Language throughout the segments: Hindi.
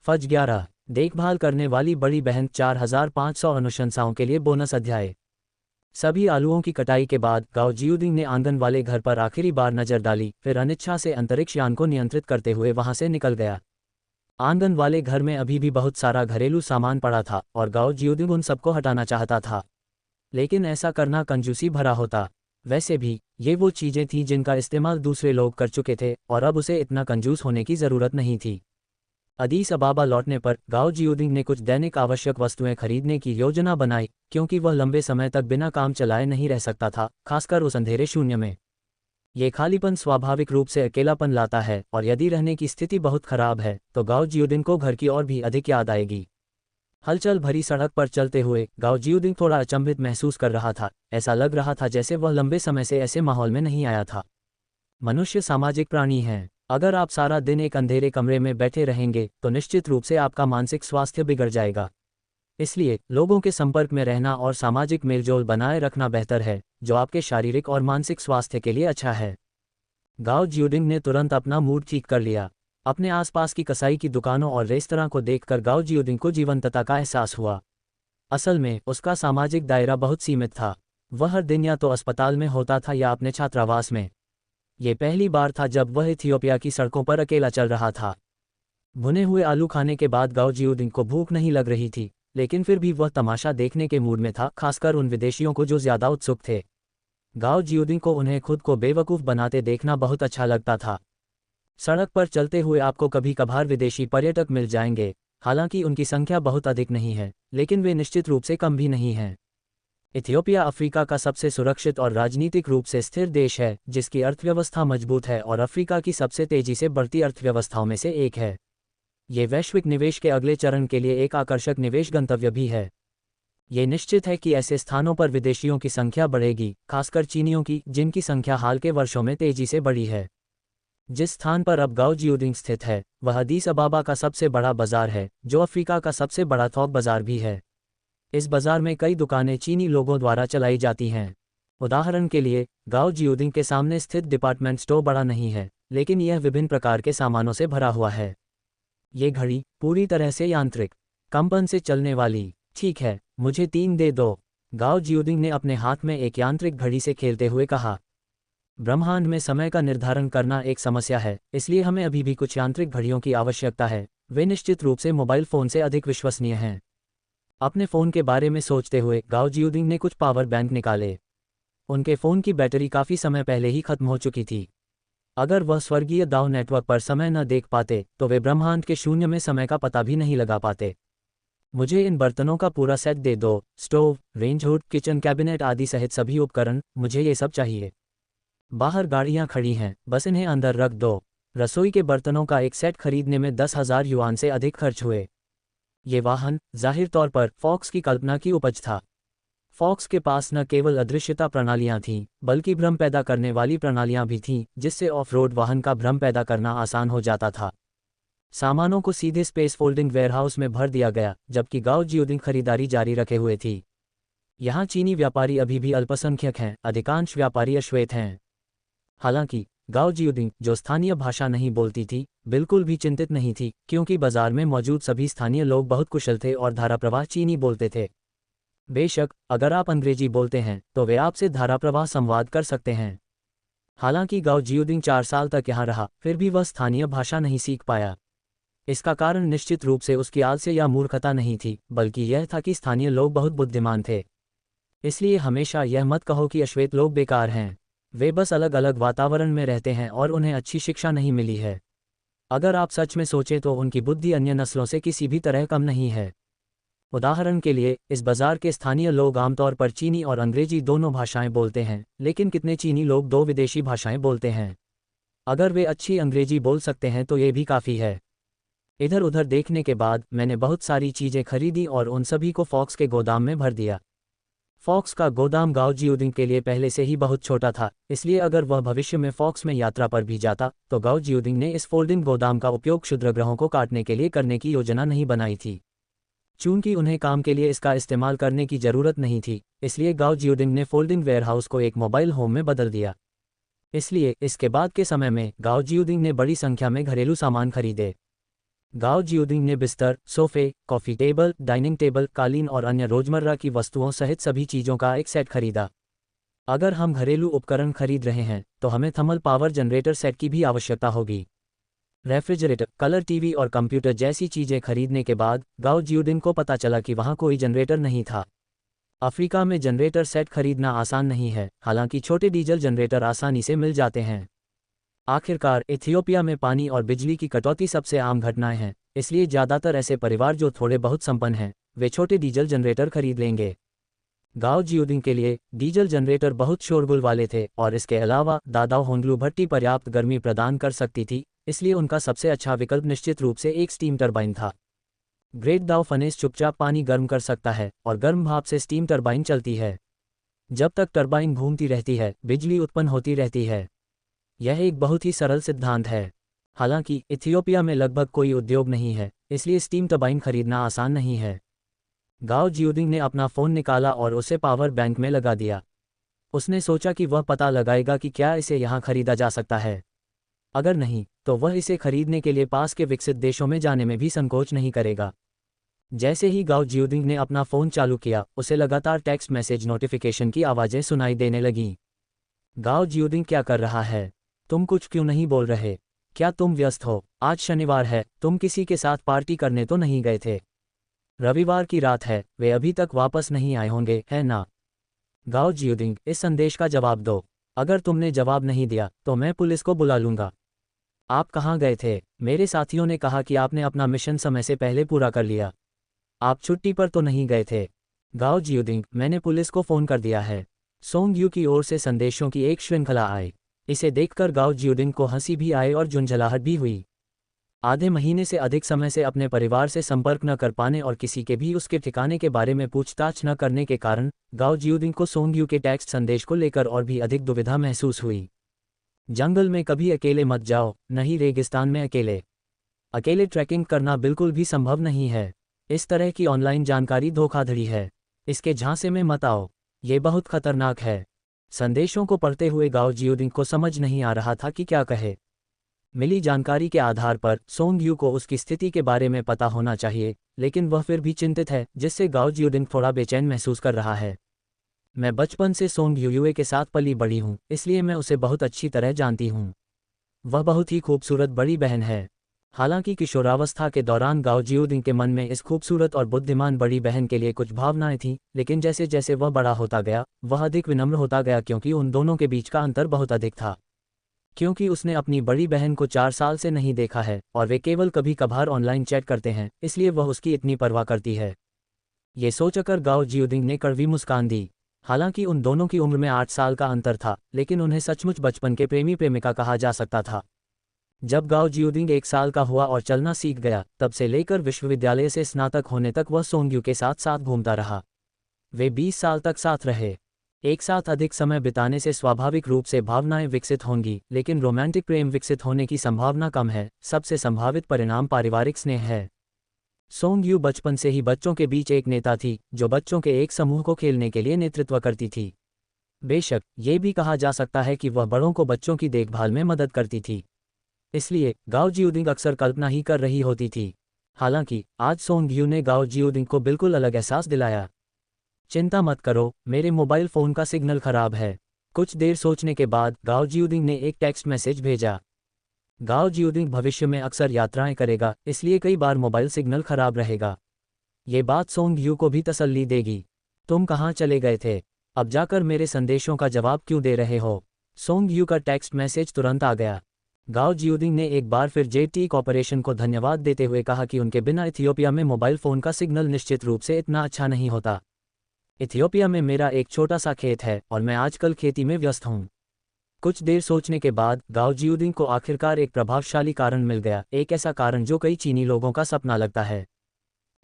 फज 11 देखभाल करने वाली बड़ी बहन 4500 अनुशंसाओं के लिए बोनस अध्याय। सभी आलुओं की कटाई के बाद गाओ जियुदिंग ने आंगन वाले घर पर आखिरी बार नजर डाली, फिर अनिच्छा से अंतरिक्ष यान को नियंत्रित करते हुए वहां से निकल गया। आंगन वाले घर में अभी भी बहुत सारा घरेलू सामान पड़ा था और गाओ जियुदिंग उन सबको हटाना चाहता था, लेकिन ऐसा करना कंजूसी भरा होता। वैसे भी ये वो चीजें थीं जिनका इस्तेमाल दूसरे लोग कर चुके थे और अब उसे इतना कंजूस होने की जरूरत नहीं थी। अदीस अबाबा लौटने पर गाओ जियुदिंग ने कुछ दैनिक आवश्यक वस्तुएं खरीदने की योजना बनाई, क्योंकि वह लंबे समय तक बिना काम चलाए नहीं रह सकता था, खासकर उस अंधेरे शून्य में। ये खालीपन स्वाभाविक रूप से अकेलापन लाता है और यदि रहने की स्थिति बहुत खराब है तो गाओ जियुदिंग को घर की और भी अधिक याद आएगी। हलचल भरी सड़क पर चलते हुए गाओ जियुदिंग थोड़ा अचंभित महसूस कर रहा था। ऐसा लग रहा था जैसे वह लंबे समय से ऐसे माहौल में नहीं आया था। मनुष्य सामाजिक प्राणी हैं। अगर आप सारा दिन एक अंधेरे कमरे में बैठे रहेंगे तो निश्चित रूप से आपका मानसिक स्वास्थ्य बिगड़ जाएगा। इसलिए लोगों के संपर्क में रहना और सामाजिक मेलजोल बनाए रखना बेहतर है, जो आपके शारीरिक और मानसिक स्वास्थ्य के लिए अच्छा है। गाओ जियुदिंग ने तुरंत अपना मूड ठीक कर लिया। अपने आसपास की कसाई की दुकानों और रेस्तरां को देखकर गाओ जियुदिंग को जीवंतता का एहसास हुआ। असल में उसका सामाजिक दायरा बहुत सीमित था। वह हर दिन या तो अस्पताल में होता था या अपने छात्रावास में। ये पहली बार था जब वह इथियोपिया की सड़कों पर अकेला चल रहा था। भुने हुए आलू खाने के बाद गाओ जियुदिंग को भूख नहीं लग रही थी, लेकिन फिर भी वह तमाशा देखने के मूड में था, खासकर उन विदेशियों को जो ज्यादा उत्सुक थे। गाओ जियुदिंग को उन्हें खुद को बेवकूफ़ बनाते देखना बहुत अच्छा लगता था। सड़क पर चलते हुए आपको कभी कभार विदेशी पर्यटक मिल जाएंगे, हालांकि उनकी संख्या बहुत अधिक नहीं है, लेकिन वे निश्चित रूप से कम भी नहीं हैं। इथियोपिया अफ्रीका का सबसे सुरक्षित और राजनीतिक रूप से स्थिर देश है, जिसकी अर्थव्यवस्था मजबूत है और अफ्रीका की सबसे तेजी से बढ़ती अर्थव्यवस्थाओं में से एक है। ये वैश्विक निवेश के अगले चरण के लिए एक आकर्षक निवेश गंतव्य भी है। ये निश्चित है कि ऐसे स्थानों पर विदेशियों की संख्या बढ़ेगी, खासकर चीनियों की, जिनकी संख्या हाल के वर्षों में तेजी से बढ़ी है। जिस स्थान पर अब गाओ जियुदिंग स्थित है वह अदीस अबाबा का सबसे बड़ा बाजार है, जो अफ्रीका का सबसे बड़ा थोक बाजार भी है। इस बाजार में कई दुकानें चीनी लोगों द्वारा चलाई जाती हैं। उदाहरण के लिए, गाओ जियुदिंग के सामने स्थित डिपार्टमेंट स्टोर बड़ा नहीं है, लेकिन यह विभिन्न प्रकार के सामानों से भरा हुआ है। ये घड़ी पूरी तरह से यांत्रिक कंपन से चलने वाली। ठीक है, मुझे 3 दे दो, गाओ जियुदिंग ने अपने हाथ में एक यांत्रिक घड़ी से खेलते हुए कहा। ब्रह्मांड में समय का निर्धारण करना एक समस्या है, इसलिए हमें अभी भी कुछ यांत्रिक घड़ियों की आवश्यकता है। वे निश्चित रूप से मोबाइल फ़ोन से अधिक विश्वसनीय हैं। अपने फ़ोन के बारे में सोचते हुए गाओ जियुदिंग ने कुछ पावर बैंक निकाले। उनके फ़ोन की बैटरी काफ़ी समय पहले ही खत्म हो चुकी थी। अगर वह स्वर्गीय दाव नेटवर्क पर समय न देख पाते तो वे ब्रह्मांड के शून्य में समय का पता भी नहीं लगा पाते। मुझे इन बर्तनों का पूरा सेट दे दो, stove, range hood, kitchen cabinet आदि सहित सभी उपकरण, मुझे ये सब चाहिए। बाहर गाड़ियां खड़ी हैं, बस इन्हें अंदर रख दो। रसोई के बर्तनों का एक सेट खरीदने में 10,000 युआन से अधिक खर्च हुए। ये वाहन जाहिर तौर पर फॉक्स की कल्पना की उपज था। फॉक्स के पास न केवल अदृश्यता प्रणालियां थीं, बल्कि भ्रम पैदा करने वाली प्रणालियां भी थीं, जिससे ऑफ रोड वाहन का भ्रम पैदा करना आसान हो जाता था। सामानों को सीधे स्पेस फोल्डिंग वेयरहाउस में भर दिया गया, जबकि गाओ जियुदिंग खरीदारी जारी रखे हुए थी। यहाँ चीनी व्यापारी अभी भी अल्पसंख्यक हैं, अधिकांश व्यापारी अश्वेत हैं। हालांकि गाओ जियुदिंग, जो स्थानीय भाषा नहीं बोलती थी, बिल्कुल भी चिंतित नहीं थी, क्योंकि बाजार में मौजूद सभी स्थानीय लोग बहुत कुशल थे और धाराप्रवाह चीनी बोलते थे। बेशक, अगर आप अंग्रेजी बोलते हैं तो वे आपसे धाराप्रवाह संवाद कर सकते हैं। हालांकि गाओ जियुदिंग 4 साल तक यहाँ रहा, फिर भी वह स्थानीय भाषा नहीं सीख पाया। इसका कारण निश्चित रूप से उसकी आलस्य या मूर्खता नहीं थी, बल्कि यह था कि स्थानीय लोग बहुत बुद्धिमान थे। इसलिए हमेशा यह मत कहो कि अश्वेत लोग बेकार हैं। वे बस अलग अलग वातावरण में रहते हैं और उन्हें अच्छी शिक्षा नहीं मिली है। अगर आप सच में सोचें तो उनकी बुद्धि अन्य नस्लों से किसी भी तरह कम नहीं है। उदाहरण के लिए, इस बाजार के स्थानीय लोग आमतौर पर चीनी और अंग्रेजी दोनों भाषाएं बोलते हैं, लेकिन कितने चीनी लोग 2 विदेशी भाषाएं बोलते हैं। अगर वे अच्छी अंग्रेजी बोल सकते हैं तो ये भी काफ़ी है। इधर उधर देखने के बाद मैंने बहुत सारी चीज़ें खरीदी और उन सभी को फॉक्स के गोदाम में भर दिया। फॉक्स का गोदाम गाओ जियुदिंग के लिए पहले से ही बहुत छोटा था, इसलिए अगर वह भविष्य में फॉक्स में यात्रा पर भी जाता तो गाओ जियुदिंग ने इस फोल्डिंग गोदाम का उपयोग क्षुद्रग्रहों को काटने के लिए करने की योजना नहीं बनाई थी। चूंकि उन्हें काम के लिए इसका इस्तेमाल करने की ज़रूरत नहीं थी, इसलिए गाओ जियुदिंग ने फोल्डिंग वेयरहाउस को एक मोबाइल होम में बदल दिया। इसलिए इसके बाद के समय में गाओ जियुदिंग ने बड़ी संख्या में घरेलू सामान खरीदे। गाओ जियोदिंग ने बिस्तर, सोफे, कॉफ़ी टेबल, डाइनिंग टेबल, कालीन और अन्य रोजमर्रा की वस्तुओं सहित सभी चीज़ों का एक सेट खरीदा। अगर हम घरेलू उपकरण खरीद रहे हैं तो हमें थर्मल पावर जनरेटर सेट की भी आवश्यकता होगी। रेफ्रिजरेटर, कलर टीवी और कंप्यूटर जैसी चीज़ें खरीदने के बाद गाओ जियोदिंग को पता चला कि वहाँ कोई जनरेटर नहीं था। अफ्रीका में जनरेटर सेट खरीदना आसान नहीं है, हालांकि छोटे डीजल जनरेटर आसानी से मिल जाते हैं। आखिरकार इथियोपिया में पानी और बिजली की कटौती सबसे आम घटनाएं हैं, इसलिए ज़्यादातर ऐसे परिवार जो थोड़े बहुत संपन्न हैं वे छोटे डीजल जनरेटर खरीद लेंगे। गाओ जियोदिंग के लिए डीजल जनरेटर बहुत शोरगुल वाले थे और इसके अलावा दादाओ होंगलू भट्टी पर्याप्त गर्मी प्रदान कर सकती थी, इसलिए उनका सबसे अच्छा विकल्प निश्चित रूप से एक स्टीम टरबाइन था। ग्रेट दाओ फनेस चुपचाप पानी गर्म कर सकता है और गर्म भाप से स्टीम टरबाइन चलती है। जब तक टरबाइन घूमती रहती है बिजली उत्पन्न होती रहती है। यह एक बहुत ही सरल सिद्धांत है। हालांकि इथियोपिया में लगभग कोई उद्योग नहीं है, इसलिए स्टीम टरबाइन खरीदना आसान नहीं है। गाओ जियोदिंग ने अपना फ़ोन निकाला और उसे पावर बैंक में लगा दिया। उसने सोचा कि वह पता लगाएगा कि क्या इसे यहाँ खरीदा जा सकता है। अगर नहीं तो वह इसे खरीदने के लिए पास के विकसित देशों में जाने में भी संकोच नहीं करेगा। जैसे ही गाओ जियोदिंग ने अपना फ़ोन चालू किया उसे लगातार टेक्स्ट मैसेज नोटिफिकेशन की आवाज़ें सुनाई देने लगीं। गाओ जियोदिंग क्या कर रहा है? तुम कुछ क्यों नहीं बोल रहे? क्या तुम व्यस्त हो? आज शनिवार है, तुम किसी के साथ पार्टी करने तो नहीं गए थे? रविवार की रात है, वे अभी तक वापस नहीं आए होंगे, है ना? गाओ जियोदिंग, इस संदेश का जवाब दो। अगर तुमने जवाब नहीं दिया तो मैं पुलिस को बुला लूंगा। आप कहाँ गए थे? मेरे साथियों ने कहा कि आपने अपना मिशन समय से पहले पूरा कर लिया। आप छुट्टी पर तो नहीं गए थे? गाओ जियोदिंग, मैंने पुलिस को फ़ोन कर दिया है। सोंग यू की ओर से संदेशों की एक श्रृंखला आई। इसे देखकर गाओ जियोदिंग को हंसी भी आई और झुंझलाहट भी हुई। आधे महीने से अधिक समय से अपने परिवार से संपर्क न कर पाने और किसी के भी उसके ठिकाने के बारे में पूछताछ न करने के कारण गाओ जियोदिंग को सोंग यू के टेक्स्ट संदेश को लेकर और भी अधिक दुविधा महसूस हुई। जंगल में कभी अकेले मत जाओ, नहीं रेगिस्तान में अकेले। अकेले ट्रैकिंग करना बिल्कुल भी संभव नहीं है। इस तरह की ऑनलाइन जानकारी धोखाधड़ी है। इसके झांसे में मत आओ, ये बहुत खतरनाक है। संदेशों को पढ़ते हुए गाओ जियोदिंग को समझ नहीं आ रहा था कि क्या कहे। मिली जानकारी के आधार पर सोंग यू को उसकी स्थिति के बारे में पता होना चाहिए, लेकिन वह फिर भी चिंतित है, जिससे गाओ जियोदिंग थोड़ा बेचैन महसूस कर रहा है। मैं बचपन से सोंग यूए के साथ पली बड़ी हूँ, इसलिए मैं उसे बहुत अच्छी तरह जानती हूँ। वह बहुत ही खूबसूरत बड़ी बहन है। हालांकि किशोरावस्था के दौरान गाओ जियोदिंग के मन में इस खूबसूरत और बुद्धिमान बड़ी बहन के लिए कुछ भावनाएं थीं, लेकिन जैसे जैसे वह बड़ा होता गया वह अधिक विनम्र होता गया, क्योंकि उन दोनों के बीच का अंतर बहुत अधिक था। क्योंकि उसने अपनी बड़ी बहन को 4 साल से नहीं देखा है और वे केवल कभी कभार ऑनलाइन चैट करते हैं, इसलिए वह उसकी इतनी परवाह करती है। ये सोचकर गाओ जियोदिंग ने कड़वी मुस्कान दी। हालांकि उन दोनों की उम्र में 8 साल का अंतर था, लेकिन उन्हें सचमुच बचपन के प्रेमी प्रेमिका कहा जा सकता था। जब गाओ जियोदिंग 1 साल का हुआ और चलना सीख गया, तब से लेकर विश्वविद्यालय से स्नातक होने तक वह सोंग यू के साथ साथ घूमता रहा। वे 20 साल तक साथ रहे। एक साथ अधिक समय बिताने से स्वाभाविक रूप से भावनाएं विकसित होंगी, लेकिन रोमांटिक प्रेम विकसित होने की संभावना कम है। सबसे संभावित परिणाम पारिवारिक स्नेह है। सोंग यू बचपन से ही बच्चों के बीच एक नेता थी, जो बच्चों के एक समूह को खेलने के लिए नेतृत्व करती थी। बेशक ये भी कहा जा सकता है कि वह बड़ों को बच्चों की देखभाल में मदद करती थी, इसलिए गाओ जियोदिंग अक्सर कल्पना ही कर रही होती थी। हालांकि आज सोंग यू ने गाओ जियोदिंग को बिल्कुल अलग एहसास दिलाया। चिंता मत करो, मेरे मोबाइल फ़ोन का सिग्नल खराब है। कुछ देर सोचने के बाद गाओ जियोदिंग ने एक टेक्स्ट मैसेज भेजा। गाओ जियोदिंग भविष्य में अक्सर यात्राएं करेगा, इसलिए कई बार मोबाइल सिग्नल खराब रहेगा। ये बात सोंग यू को भी तसल्ली देगी। तुम कहाँ चले गए थे? अब जाकर मेरे संदेशों का जवाब क्यों दे रहे हो? सोंग यू का टेक्स्ट मैसेज तुरंत आ गया। गाओ जियोदिंग ने एक बार फिर जेटी कॉर्पोरेशन को धन्यवाद देते हुए कहा कि उनके बिना इथियोपिया में मोबाइल फ़ोन का सिग्नल निश्चित रूप से इतना अच्छा नहीं होता। इथियोपिया में मेरा एक छोटा सा खेत है और मैं आजकल खेती में व्यस्त हूँ। कुछ देर सोचने के बाद गाओ जियोदिंग को आखिरकार एक प्रभावशाली कारण मिल गया, एक ऐसा कारण जो कई चीनी लोगों का सपना लगता है।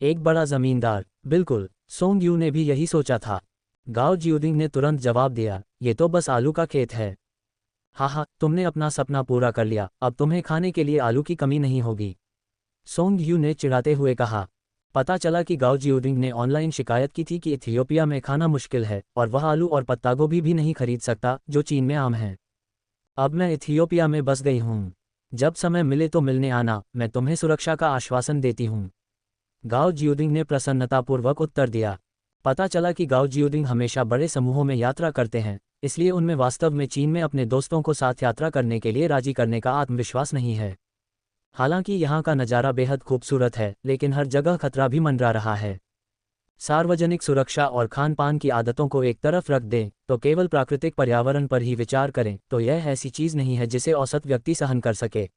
एक बड़ा जमींदार। बिल्कुल, सोंग यू ने भी यही सोचा था। गाओ जियोदिंग ने तुरंत जवाब दिया, ये तो बस आलू का खेत है। हाँ, तुमने अपना सपना पूरा कर लिया, अब तुम्हें खाने के लिए आलू की कमी नहीं होगी, सोंग यू ने चिढ़ाते हुए कहा। पता चला कि गाओ जियोदिंग ने ऑनलाइन शिकायत की थी कि इथियोपिया में खाना मुश्किल है और वह आलू और पत्ता गोभी भी नहीं खरीद सकता, जो चीन में आम है। अब मैं इथियोपिया में बस गई हूँ। जब समय मिले तो मिलने आना, मैं तुम्हें सुरक्षा का आश्वासन देती हूँ। गाओ जियोडिंग ने प्रसन्नतापूर्वक उत्तर दिया। पता चला कि गाओ जियोडिंग हमेशा बड़े समूहों में यात्रा करते हैं, इसलिए उनमें वास्तव में चीन में अपने दोस्तों को साथ यात्रा करने के लिए राजी करने का आत्मविश्वास नहीं है। हालांकि यहाँ का नज़ारा बेहद खूबसूरत है, लेकिन हर जगह खतरा भी मंडरा रहा है। सार्वजनिक सुरक्षा और खान पान की आदतों को एक तरफ रख दें तो केवल प्राकृतिक पर्यावरण पर ही विचार करें तो यह ऐसी चीज़ नहीं है जिसे औसत व्यक्ति सहन कर सके।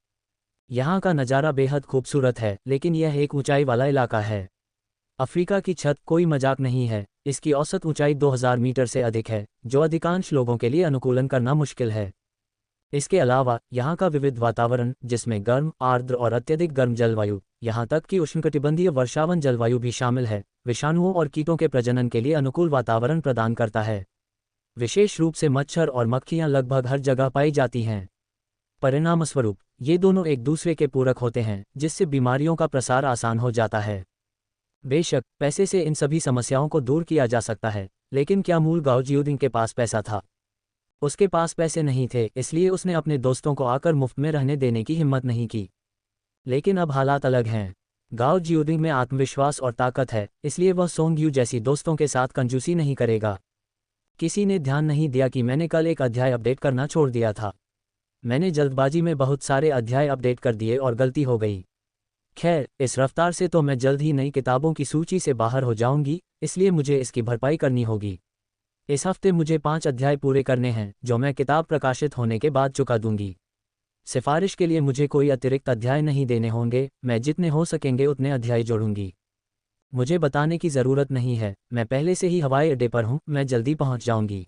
यहाँ का नज़ारा बेहद खूबसूरत है, लेकिन यह एक ऊंचाई वाला इलाका है। अफ्रीका की छत कोई मजाक नहीं है, इसकी औसत ऊंचाई 2000 मीटर से अधिक है, जो अधिकांश लोगों के लिए अनुकूलन करना मुश्किल है। इसके अलावा यहाँ का विविध वातावरण, जिसमें गर्म, आर्द्र और अत्यधिक गर्म जलवायु, यहाँ तक कि उष्णकटिबंधीय वर्षावन जलवायु भी शामिल है, विषाणुओं और कीटों के प्रजनन के लिए अनुकूल वातावरण प्रदान करता है। विशेष रूप से मच्छर और मक्खियाँ लगभग हर जगह पाई जाती हैं। परिणामस्वरूप ये दोनों एक दूसरे के पूरक होते हैं, जिससे बीमारियों का प्रसार आसान हो जाता है। बेशक पैसे से इन सभी समस्याओं को दूर किया जा सकता है, लेकिन क्या मूल गाओ जियोडिंग के पास पैसा था? उसके पास पैसे नहीं थे, इसलिए उसने अपने दोस्तों को आकर मुफ्त में रहने देने की हिम्मत नहीं की। लेकिन अब हालात अलग हैं। गाओ जियोडिंग में आत्मविश्वास और ताकत है, इसलिए वह सोंग यू जैसी दोस्तों के साथ कंजूसी नहीं करेगा। किसी ने ध्यान नहीं दिया कि मैंने कल एक अध्याय अपडेट करना छोड़ दिया था। मैंने जल्दबाजी में बहुत सारे अध्याय अपडेट कर दिए और गलती हो गई। खैर, इस रफ्तार से तो मैं जल्द ही नई किताबों की सूची से बाहर हो जाऊंगी, इसलिए मुझे इसकी भरपाई करनी होगी। इस हफ्ते मुझे 5 अध्याय पूरे करने हैं, जो मैं किताब प्रकाशित होने के बाद चुका दूंगी। सिफारिश के लिए मुझे कोई अतिरिक्त अध्याय नहीं देने होंगे, मैं जितने हो सकेंगे उतने अध्याय जोड़ूंगी। मुझे बताने की ज़रूरत नहीं है, मैं पहले से ही हवाई अड्डे पर हूँ, मैं जल्दी पहुँच जाऊंगी।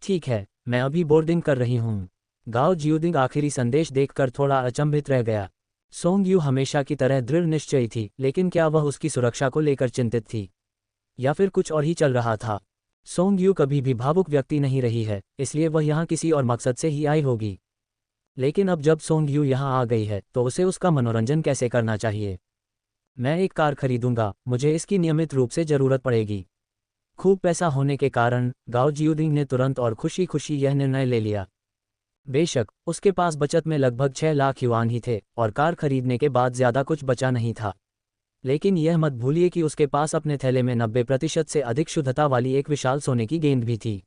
ठीक है, मैं अभी बोर्डिंग कर रही हूँ। गाओ जियोडिंग आखिरी संदेश देखकर थोड़ा अचंभित रह गया। सोंग यू हमेशा की तरह दृढ़ निश्चयी थी, लेकिन क्या वह उसकी सुरक्षा को लेकर चिंतित थी, या फिर कुछ और ही चल रहा था? सोंग यू कभी भी भावुक व्यक्ति नहीं रही है, इसलिए वह यहाँ किसी और मकसद से ही आई होगी। लेकिन अब जब सोंग यू यहाँ आ गई है तो उसे उसका मनोरंजन कैसे करना चाहिए? मैं एक कार खरीदूंगा, मुझे इसकी नियमित रूप से ज़रूरत पड़ेगी। खूब पैसा होने के कारण गाओ जियोडिंग ने तुरंत और खुशी खुशी यह निर्णय ले लिया। बेशक उसके पास बचत में लगभग 6 लाख युआन ही थे और कार खरीदने के बाद ज़्यादा कुछ बचा नहीं था, लेकिन यह मत भूलिए कि उसके पास अपने थैले में 90% से अधिक शुद्धता वाली एक विशाल सोने की गेंद भी थी।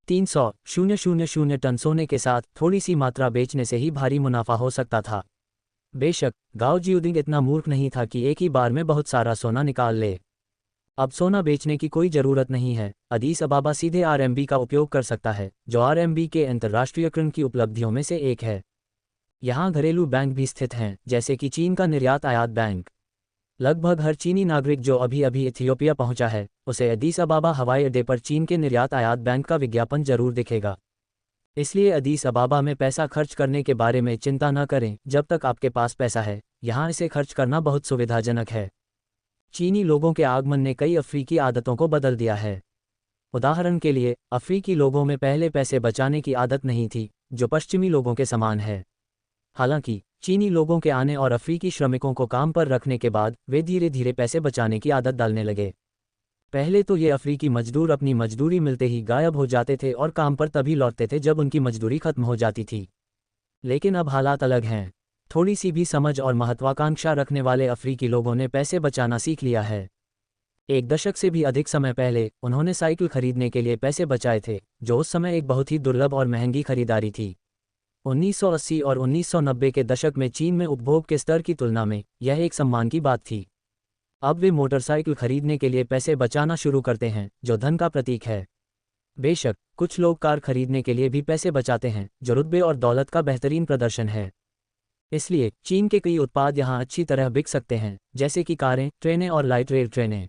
300,000 टन सोने के साथ थोड़ी सी मात्रा बेचने से ही भारी मुनाफा हो सकता था। बेशक गाओ जियोडिंग इतना मूर्ख नहीं था कि एक ही बार में बहुत सारा सोना निकाल ले। अब सोना बेचने की कोई ज़रूरत नहीं है। अदीस अबाबा सीधे आरएमबी का उपयोग कर सकता है, जो आरएमबी के अंतर्राष्ट्रीयकरण की उपलब्धियों में से एक है। यहाँ घरेलू बैंक भी स्थित हैं, जैसे कि चीन का निर्यात आयात बैंक। लगभग हर चीनी नागरिक जो अभी अभी इथियोपिया पहुंचा है, उसे अदीस अबाबा हवाई अड्डे पर चीन के निर्यात आयात बैंक का विज्ञापन जरूर दिखेगा। इसलिए अदीस अबाबा में पैसा खर्च करने के बारे में चिंता न करें जब तक आपके पास पैसा है। यहाँ इसे खर्च करना बहुत सुविधाजनक है। चीनी लोगों के आगमन ने कई अफ्रीकी आदतों को बदल दिया है। उदाहरण के लिए, अफ्रीकी लोगों में पहले पैसे बचाने की आदत नहीं थी, जो पश्चिमी लोगों के समान है। हालांकि चीनी लोगों के आने और अफ्रीकी श्रमिकों को काम पर रखने के बाद वे धीरे धीरे पैसे बचाने की आदत डालने लगे। पहले तो ये अफ्रीकी मजदूर अपनी मजदूरी मिलते ही गायब हो जाते थे और काम पर तभी लौटते थे जब उनकी मजदूरी खत्म हो जाती थी। लेकिन अब हालात अलग हैं। थोड़ी सी भी समझ और महत्वाकांक्षा रखने वाले अफ्रीकी लोगों ने पैसे बचाना सीख लिया है। 1 दशक से भी अधिक समय पहले उन्होंने साइकिल खरीदने के लिए पैसे बचाए थे, जो उस समय एक बहुत ही दुर्लभ और महंगी खरीदारी थी। 1980 और 1990 के दशक में चीन में उपभोग के स्तर की तुलना में यह एक सम्मान की बात थी। अब वे मोटरसाइकिल खरीदने के लिए पैसे बचाना शुरू करते हैं, जो धन का प्रतीक है। बेशक कुछ लोग कार खरीदने के लिए भी पैसे बचाते हैं, जो रुतबे और दौलत का बेहतरीन प्रदर्शन है। इसलिए चीन के कई उत्पाद यहाँ अच्छी तरह बिक सकते हैं, जैसे कि कारें, ट्रेनें और लाइट रेल ट्रेनें।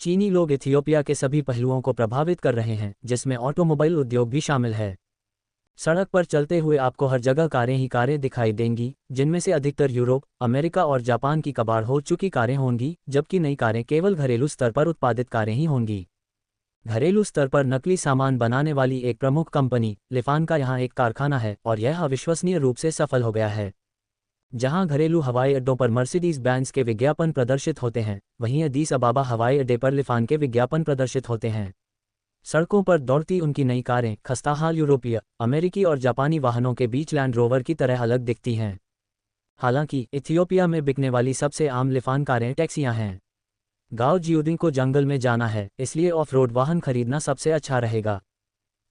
चीनी लोग इथियोपिया के सभी पहलुओं को प्रभावित कर रहे हैं, जिसमें ऑटोमोबाइल उद्योग भी शामिल है। सड़क पर चलते हुए आपको हर जगह कारें ही कारें दिखाई देंगी, जिनमें से अधिकतर यूरोप, अमेरिका और जापान की कबाड़ हो चुकी कारें होंगी, जबकि नई कारें केवल घरेलू स्तर पर उत्पादित कारें ही होंगी। घरेलू स्तर पर नकली सामान बनाने वाली एक प्रमुख कंपनी लिफान का यहाँ एक कारखाना है और यह अविश्वसनीय रूप से सफल हो गया है। जहां घरेलू हवाई अड्डों पर मर्सिडीज बेंज के विज्ञापन प्रदर्शित होते हैं, वहीं अदीस अबाबा हवाई अड्डे पर लिफान के विज्ञापन प्रदर्शित होते हैं। सड़कों पर दौड़ती उनकी नई कारें खस्ताहाल यूरोपीय, अमेरिकी और जापानी वाहनों के बीच लैंड रोवर की तरह अलग दिखती हैं। हालांकि इथियोपिया में बिकने वाली सबसे आम लिफान कारें टैक्सियां हैं। गाओ जियोडिंग को जंगल में जाना है, इसलिए ऑफ रोड वाहन खरीदना सबसे अच्छा रहेगा।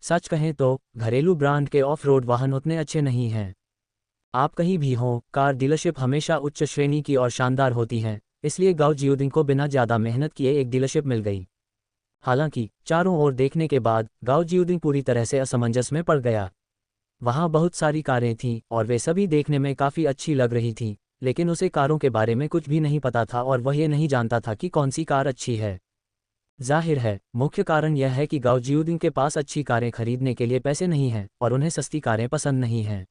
सच कहें तो घरेलू ब्रांड के ऑफ रोड वाहन उतने अच्छे नहीं हैं। आप कहीं भी हों, कार डीलरशिप हमेशा उच्च श्रेणी की और शानदार होती हैं, इसलिए गाओ जियोडिंग को बिना ज़्यादा मेहनत किए एक डीलरशिप मिल गई। हालांकि चारों ओर देखने के बाद गाओ जियोडिंग पूरी तरह से असमंजस में पड़ गया। वहाँ बहुत सारी कारें थीं और वे सभी देखने में काफ़ी अच्छी लग रही थीं, लेकिन उसे कारों के बारे में कुछ भी नहीं पता था और वह ये नहीं जानता था कि कौन सी कार अच्छी है। जाहिर है, मुख्य कारण यह है कि गाओ जियोडिंग के पास अच्छी कारें खरीदने के लिए पैसे नहीं हैं और उन्हें सस्ती कारें पसंद नहीं हैं।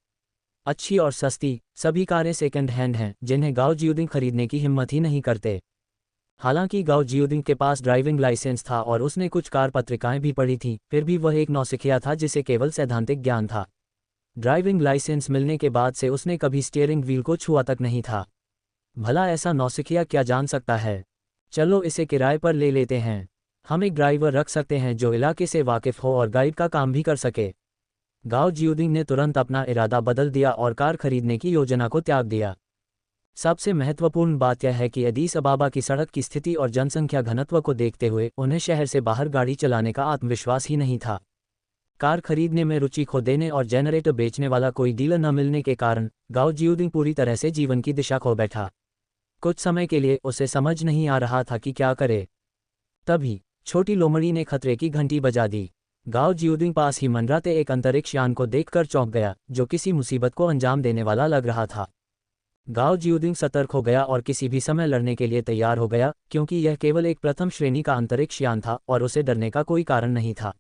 अच्छी और सस्ती सभी कारें सेकंड हैंड हैं, जिन्हें गाओ जियोडिंग खरीदने की हिम्मत ही नहीं करते। हालांकि गाओ जियोडिंग के पास ड्राइविंग लाइसेंस था और उसने कुछ कार पत्रिकाएं भी पढ़ी थीं, फिर भी वह एक नौसिखिया था जिसे केवल सैद्धांतिक ज्ञान था। ड्राइविंग लाइसेंस मिलने के बाद से उसने कभी स्टीयरिंग व्हील को छुआ तक नहीं था। भला ऐसा नौसिखिया क्या जान सकता है? चलो इसे किराए पर ले लेते हैं। हम एक ड्राइवर रख सकते हैं जो इलाके से वाकिफ हो और गाइड का काम भी कर सके। गाओ जियोडिंग ने तुरंत अपना इरादा बदल दिया और कार खरीदने की योजना को त्याग दिया। सबसे महत्वपूर्ण बात यह है कि अदीस अबाबा की सड़क की स्थिति और जनसंख्या घनत्व को देखते हुए उन्हें शहर से बाहर गाड़ी चलाने का आत्मविश्वास ही नहीं था। कार खरीदने में रुचि खो देने और जनरेटर बेचने वाला कोई डीलर न मिलने के कारण गाओ जियोडिंग पूरी तरह से जीवन की दिशा खो बैठा। कुछ समय के लिए उसे समझ नहीं आ रहा था कि क्या करे। तभी छोटी लोमड़ी ने खतरे की घंटी बजा दी। गाओ जियोडिंग पास ही मंडराते एक अंतरिक्ष यान को देखकर चौंक गया, जो किसी मुसीबत को अंजाम देने वाला लग रहा था। गाओ जियोडिंग सतर्क हो गया और किसी भी समय लड़ने के लिए तैयार हो गया, क्योंकि यह केवल एक प्रथम श्रेणी का अंतरिक्ष यान था और उसे डरने का कोई कारण नहीं था।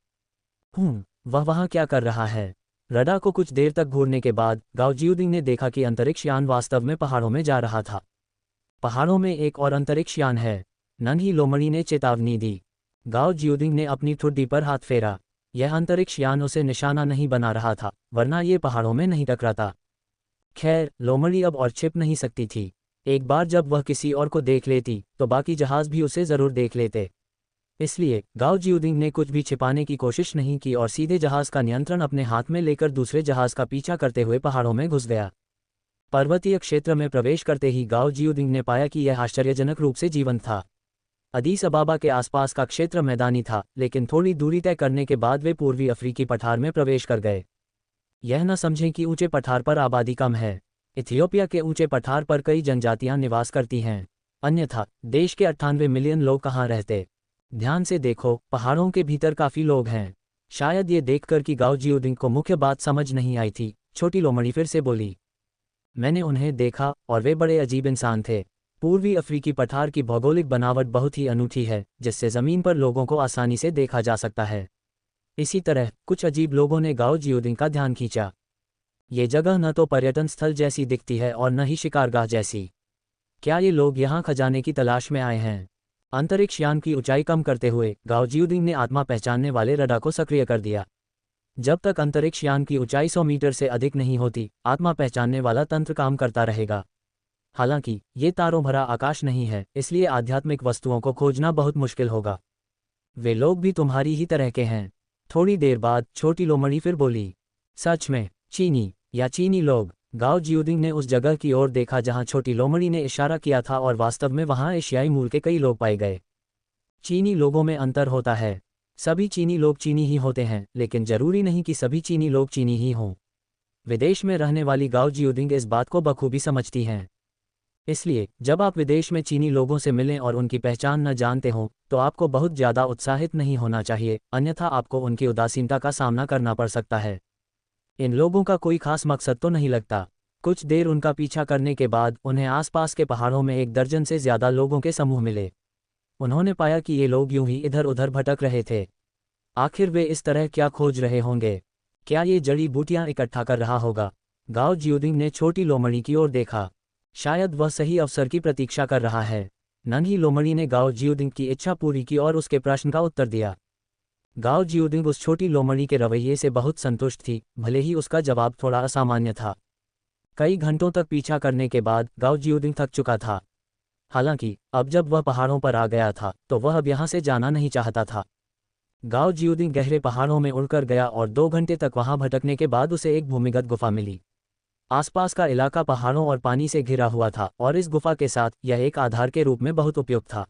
वह वहाँ क्या कर रहा है? रडार को कुछ देर तक घूरने के बाद गाओ जियोडिंग ने देखा कि अंतरिक्ष यान वास्तव में पहाड़ों में जा रहा था। पहाड़ों में एक और अंतरिक्ष यान है, नन्ही लोमड़ी ने चेतावनी दी। गाओ जियोडिंग ने अपनी ठुड्डी पर हाथ फेरा। यह अंतरिक्ष यान उसे निशाना नहीं बना रहा था, वरना ये पहाड़ों में नहीं टकराता। खैर, लोमड़ी अब और छिप नहीं सकती थी। एक बार जब वह किसी और को देख लेती तो बाकी जहाज भी उसे जरूर देख लेते। इसलिए गाओ जियोडिंग ने कुछ भी छिपाने की कोशिश नहीं की और सीधे जहाज का नियंत्रण अपने हाथ में लेकर दूसरे जहाज का पीछा करते हुए पहाड़ों में घुस गया। पर्वतीय क्षेत्र में प्रवेश करते ही गाओ जियोडिंग ने पाया कि यह आश्चर्यजनक रूप से जीवंत था। अदीस अबाबा के आसपास का क्षेत्र मैदानी था, लेकिन थोड़ी दूरी तय करने के बाद वे पूर्वी अफ्रीकी पठार में प्रवेश कर गए। यह न समझें कि ऊंचे पठार पर आबादी कम है। इथियोपिया के ऊंचे पठार पर कई जनजातियां निवास करती हैं, अन्यथा देश के 98 मिलियन लोग कहाँ रहते? ध्यान से देखो, पहाड़ों के भीतर काफी लोग हैं। शायद ये देखकर कि गाओ जियोडिंग को मुख्य बात समझ नहीं आई थी, छोटी लोमड़ी फिर से बोली, मैंने उन्हें देखा और वे बड़े अजीब इंसान थे। पूर्वी अफ्रीकी पठार की भौगोलिक बनावट बहुत ही अनूठी है, जिससे ज़मीन पर लोगों को आसानी से देखा जा सकता है। इसी तरह कुछ अजीब लोगों ने गाओ जियोडिंग का ध्यान खींचा। ये जगह न तो पर्यटन स्थल जैसी दिखती है और न ही शिकारगाह जैसी। क्या ये लोग यहाँ खजाने की तलाश में आए हैं? अंतरिक्ष यान की ऊंचाई कम करते हुए गाओ जियोडिंग ने आत्मा पहचानने वाले रडार को सक्रिय कर दिया। जब तक अंतरिक्ष यान की ऊंचाई 100 मीटर से अधिक नहीं होती, आत्मा पहचानने वाला तंत्र काम करता रहेगा। हालांकि ये तारों भरा आकाश नहीं है, इसलिए आध्यात्मिक वस्तुओं को खोजना बहुत मुश्किल होगा। वे लोग भी तुम्हारी ही तरह के हैं। थोड़ी देर बाद छोटी लोमड़ी फिर बोली, सच में? चीनी या चीनी लोग? गाओ जियोडिंग ने उस जगह की ओर देखा जहां छोटी लोमड़ी ने इशारा किया था और वास्तव में वहां एशियाई मूल के कई लोग पाए गए। चीनी लोगों में अंतर होता है। सभी चीनी लोग चीनी ही होते हैं, लेकिन जरूरी नहीं कि सभी चीनी लोग चीनी ही हों। विदेश में रहने वाली गाओ जियोडिंग इस बात को बखूबी समझती हैं। इसलिए जब आप विदेश में चीनी लोगों से मिलें और उनकी पहचान न जानते हों, तो आपको बहुत ज़्यादा उत्साहित नहीं होना चाहिए, अन्यथा आपको उनकी उदासीनता का सामना करना पड़ सकता है। इन लोगों का कोई खास मकसद तो नहीं लगता। कुछ देर उनका पीछा करने के बाद उन्हें आसपास के पहाड़ों में 1 दर्जन से ज़्यादा लोगों के समूह मिले। उन्होंने पाया कि ये लोग यूं ही इधर उधर भटक रहे थे। आखिर वे इस तरह क्या खोज रहे होंगे? क्या ये जड़ी बूटियां इकट्ठा कर रहा होगा? गाओ जियोडिंग ने छोटी लोमड़ी की ओर देखा। शायद वह सही अवसर की प्रतीक्षा कर रहा है। नन्ही लोमड़ी ने गाओ जियोडिंग की इच्छा पूरी की और उसके प्रश्न का उत्तर दिया। गाओ जियोडिंग उस छोटी लोमड़ी के रवैये से बहुत संतुष्ट थी, भले ही उसका जवाब थोड़ा असामान्य था। कई घंटों तक पीछा करने के बाद गाओ जियोडिंग थक चुका था। हालांकि अब जब वह पहाड़ों पर आ गया था तो वह अब यहाँ से जाना नहीं चाहता था। गाओ जियोदिंग गहरे पहाड़ों में उड़कर गया और 2 घंटे तक वहां भटकने के बाद उसे एक भूमिगत गुफा मिली। आसपास का इलाका पहाड़ों और पानी से घिरा हुआ था और इस गुफा के साथ यह एक आधार के रूप में बहुत उपयुक्त था।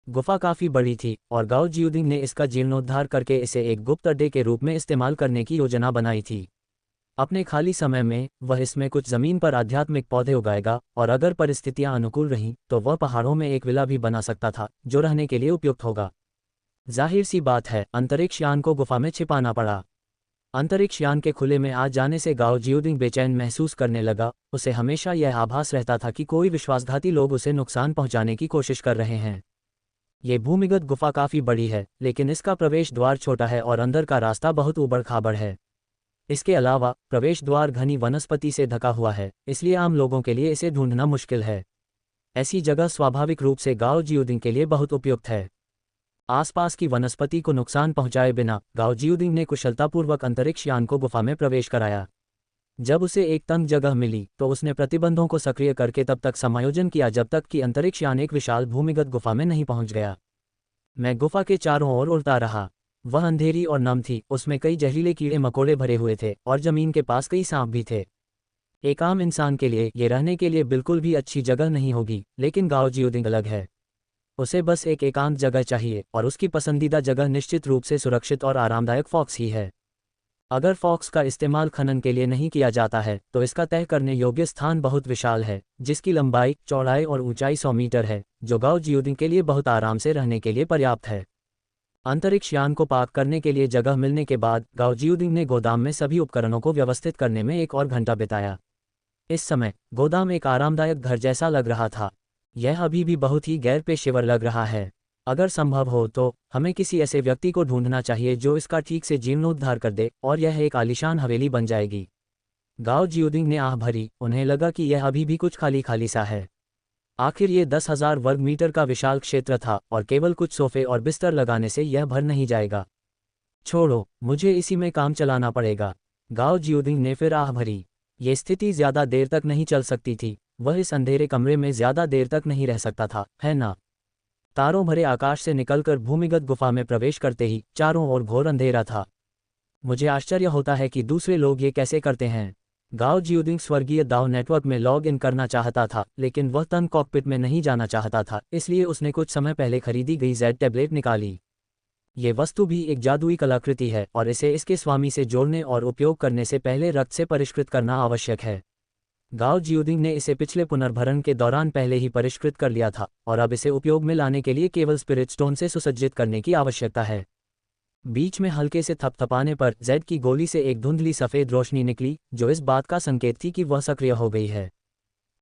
गुफा काफी बड़ी थी और गाओ जियोदिंग ने इसका जीर्णोद्धार करके इसे एक गुप्त अड्डे के रूप में इस्तेमाल करने की योजना बनाई थी। अपने खाली समय में वह इसमें कुछ जमीन पर आध्यात्मिक पौधे उगाएगा और अगर परिस्थितियां अनुकूल रहीं तो वह पहाड़ों में एक विला भी बना सकता था जो रहने के लिए उपयुक्त होगा। जाहिर सी बात है, अंतरिक्ष यान को गुफा में छिपाना पड़ा। अंतरिक्ष यान के खुले में आ जाने से गाओ जियोदिंग बेचैन महसूस करने लगा। उसे हमेशा यह आभास रहता था कि कोई विश्वासघाती लोग उसे नुकसान पहुंचाने की कोशिश कर रहे हैं। ये भूमिगत गुफा काफी बड़ी है, लेकिन इसका प्रवेश द्वार छोटा है और अंदर का रास्ता बहुत ऊबड़-खाबड़ है। इसके अलावा प्रवेश द्वार घनी वनस्पति से ढका हुआ है, इसलिए आम लोगों के लिए इसे ढूंढना मुश्किल है। ऐसी जगह स्वाभाविक रूप से गाओ जियोदिंग के लिए बहुत उपयुक्त है। आसपास की वनस्पति को नुकसान पहुंचाए बिना गाओ जियोदिंग ने कुशलतापूर्वक अंतरिक्ष यान को गुफा में प्रवेश कराया। जब उसे एक तंग जगह मिली तो उसने प्रतिबंधों को सक्रिय करके तब तक समायोजन किया जब तक कि अंतरिक्ष यान एक विशाल भूमिगत गुफा में नहीं पहुंच गया। मैं गुफा के चारों ओर उड़ता रहा। वह अंधेरी और नम थी, उसमें कई जहरीले कीड़े मकोड़े भरे हुए थे और जमीन के पास कई सांप भी थे। एक आम इंसान के लिए ये रहने के लिए बिल्कुल भी अच्छी जगह नहीं होगी, लेकिन गाओ जियोदिंग अलग है। उसे बस एक एकांत जगह चाहिए और उसकी पसंदीदा जगह निश्चित रूप से सुरक्षित और आरामदायक फॉक्स ही है। अगर फॉक्स का इस्तेमाल खनन के लिए नहीं किया जाता है तो इसका तय करने योग्य स्थान बहुत विशाल है, जिसकी लंबाई, चौड़ाई और ऊंचाई 100 मीटर है, जो गाओ जियोदिंग के लिए बहुत आराम से रहने के लिए पर्याप्त है। अंतरिक्ष यान को पार्क करने के लिए जगह मिलने के बाद गाओ जियोदिंग ने गोदाम में सभी उपकरणों को व्यवस्थित करने में 1 और घंटा बिताया। इस समय गोदाम एक आरामदायक घर जैसा लग रहा था। यह अभी भी बहुत ही गैर पेशेवर लग रहा है। अगर संभव हो तो हमें किसी ऐसे व्यक्ति को ढूंढना चाहिए जो इसका ठीक से जीर्णोद्धार कर दे और यह एक आलीशान हवेली बन जाएगी। गाओ जियोदिंग ने आह भरी, उन्हें लगा कि यह अभी भी कुछ खाली खाली सा है। आखिर ये 10,000 वर्ग मीटर का विशाल क्षेत्र था और केवल कुछ सोफे और बिस्तर लगाने से यह भर नहीं जाएगा। छोड़ो, मुझे इसी में काम चलाना पड़ेगा। गाओ जियोदिंग ने फिर आह भरी। ये स्थिति ज्यादा देर तक नहीं चल सकती थी। वह इस अंधेरे कमरे में ज्यादा देर तक नहीं रह सकता था, है ना? तारों भरे आकाश से निकलकर भूमिगत गुफा में प्रवेश करते ही चारों ओर घोर अंधेरा था। मुझे आश्चर्य होता है कि दूसरे लोग ये कैसे करते हैं। गाओ जियोदिंग स्वर्गीय दाओ नेटवर्क में लॉग इन करना चाहता था, लेकिन वह तन कॉकपिट में नहीं जाना चाहता था, इसलिए उसने कुछ समय पहले खरीदी गई जेड टैबलेट निकाली। ये वस्तु भी एक जादुई कलाकृति है और इसे इसके स्वामी से जोड़ने और उपयोग करने से पहले रक्त से परिष्कृत करना आवश्यक है। गाओ जियोदिंग ने इसे पिछले पुनर्भरण के दौरान पहले ही परिष्कृत कर लिया था और अब इसे उपयोग में लाने के लिए केवल स्पिरिट स्टोन से सुसज्जित करने की आवश्यकता है। बीच में हल्के से थपथपाने पर जेड की गोली से एक धुंधली सफ़ेद रोशनी निकली, जो इस बात का संकेत थी कि वह सक्रिय हो गई है।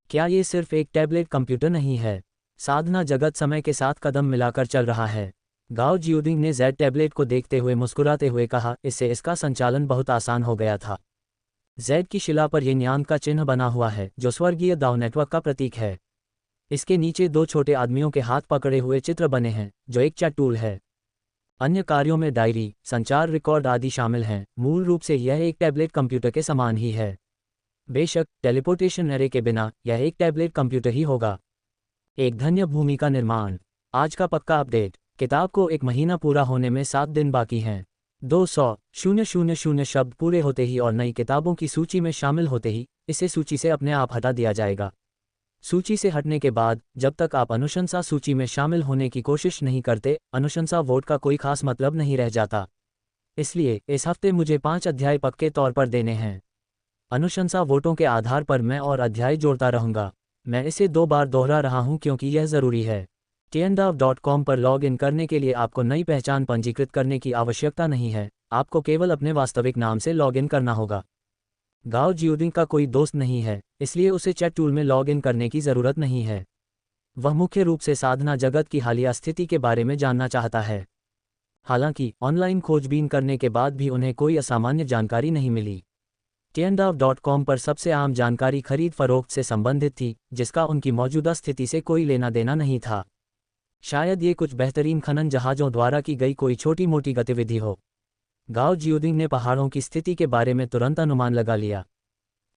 क्या ये सिर्फ एक टैबलेट कंप्यूटर नहीं है? साधना जगत समय के साथ कदम मिलाकर चल रहा है। गाओ जियोदिंग ने जेड टैबलेट को देखते हुए मुस्कुराते हुए कहा, इससे इसका संचालन बहुत आसान हो गया था। जेड की शिला पर यह न्यान का चिन्ह बना हुआ है, जो स्वर्गीय दाओ नेटवर्क का प्रतीक है। इसके नीचे 2 छोटे आदमियों के हाथ पकड़े हुए चित्र बने हैं, जो एक चैट टूल है। अन्य कार्यों में डायरी, संचार रिकॉर्ड आदि शामिल हैं। मूल रूप से यह एक टैबलेट कंप्यूटर के समान ही है। बेशक टेलीपोर्टेशन एरे के बिना यह एक टैबलेट कंप्यूटर ही होगा। एक धन्य भूमि का निर्माण। आज का पक्का अपडेट। किताब को 1 महीना पूरा होने में 7 दिन बाकी हैं। 200,000 शब्द पूरे होते ही और नई किताबों की सूची में शामिल होते ही इसे सूची से अपने आप हटा दिया जाएगा। सूची से हटने के बाद जब तक आप अनुशंसा सूची में शामिल होने की कोशिश नहीं करते, अनुशंसा वोट का कोई खास मतलब नहीं रह जाता। इसलिए इस हफ्ते मुझे 5 अध्याय पक्के तौर पर देने हैं। अनुशंसा वोटों के आधार पर मैं और अध्याय जोड़ता रहूंगा। मैं इसे 2 बार दोहरा रहा हूं क्योंकि यह ज़रूरी है। tiandav.com पर लॉग इन करने के लिए आपको नई पहचान पंजीकृत करने की आवश्यकता नहीं है। आपको केवल अपने वास्तविक नाम से लॉग इन करना होगा। गाओ जियोदिंग का कोई दोस्त नहीं है, इसलिए उसे चैट टूल में लॉग इन करने की ज़रूरत नहीं है। वह मुख्य रूप से साधना जगत की हालिया स्थिति के बारे में जानना चाहता है। हालांकि ऑनलाइन खोजबीन करने के बाद भी उन्हें कोई असामान्य जानकारी नहीं मिली। tiandav.com पर सबसे आम जानकारी खरीद फरोख्त से संबंधित थी, जिसका उनकी मौजूदा स्थिति से कोई लेना देना नहीं था। शायद ये कुछ बेहतरीन खनन जहाज़ों द्वारा की गई कोई छोटी मोटी गतिविधि हो। गाओ जियोदिंग ने पहाड़ों की स्थिति के बारे में तुरंत अनुमान लगा लिया।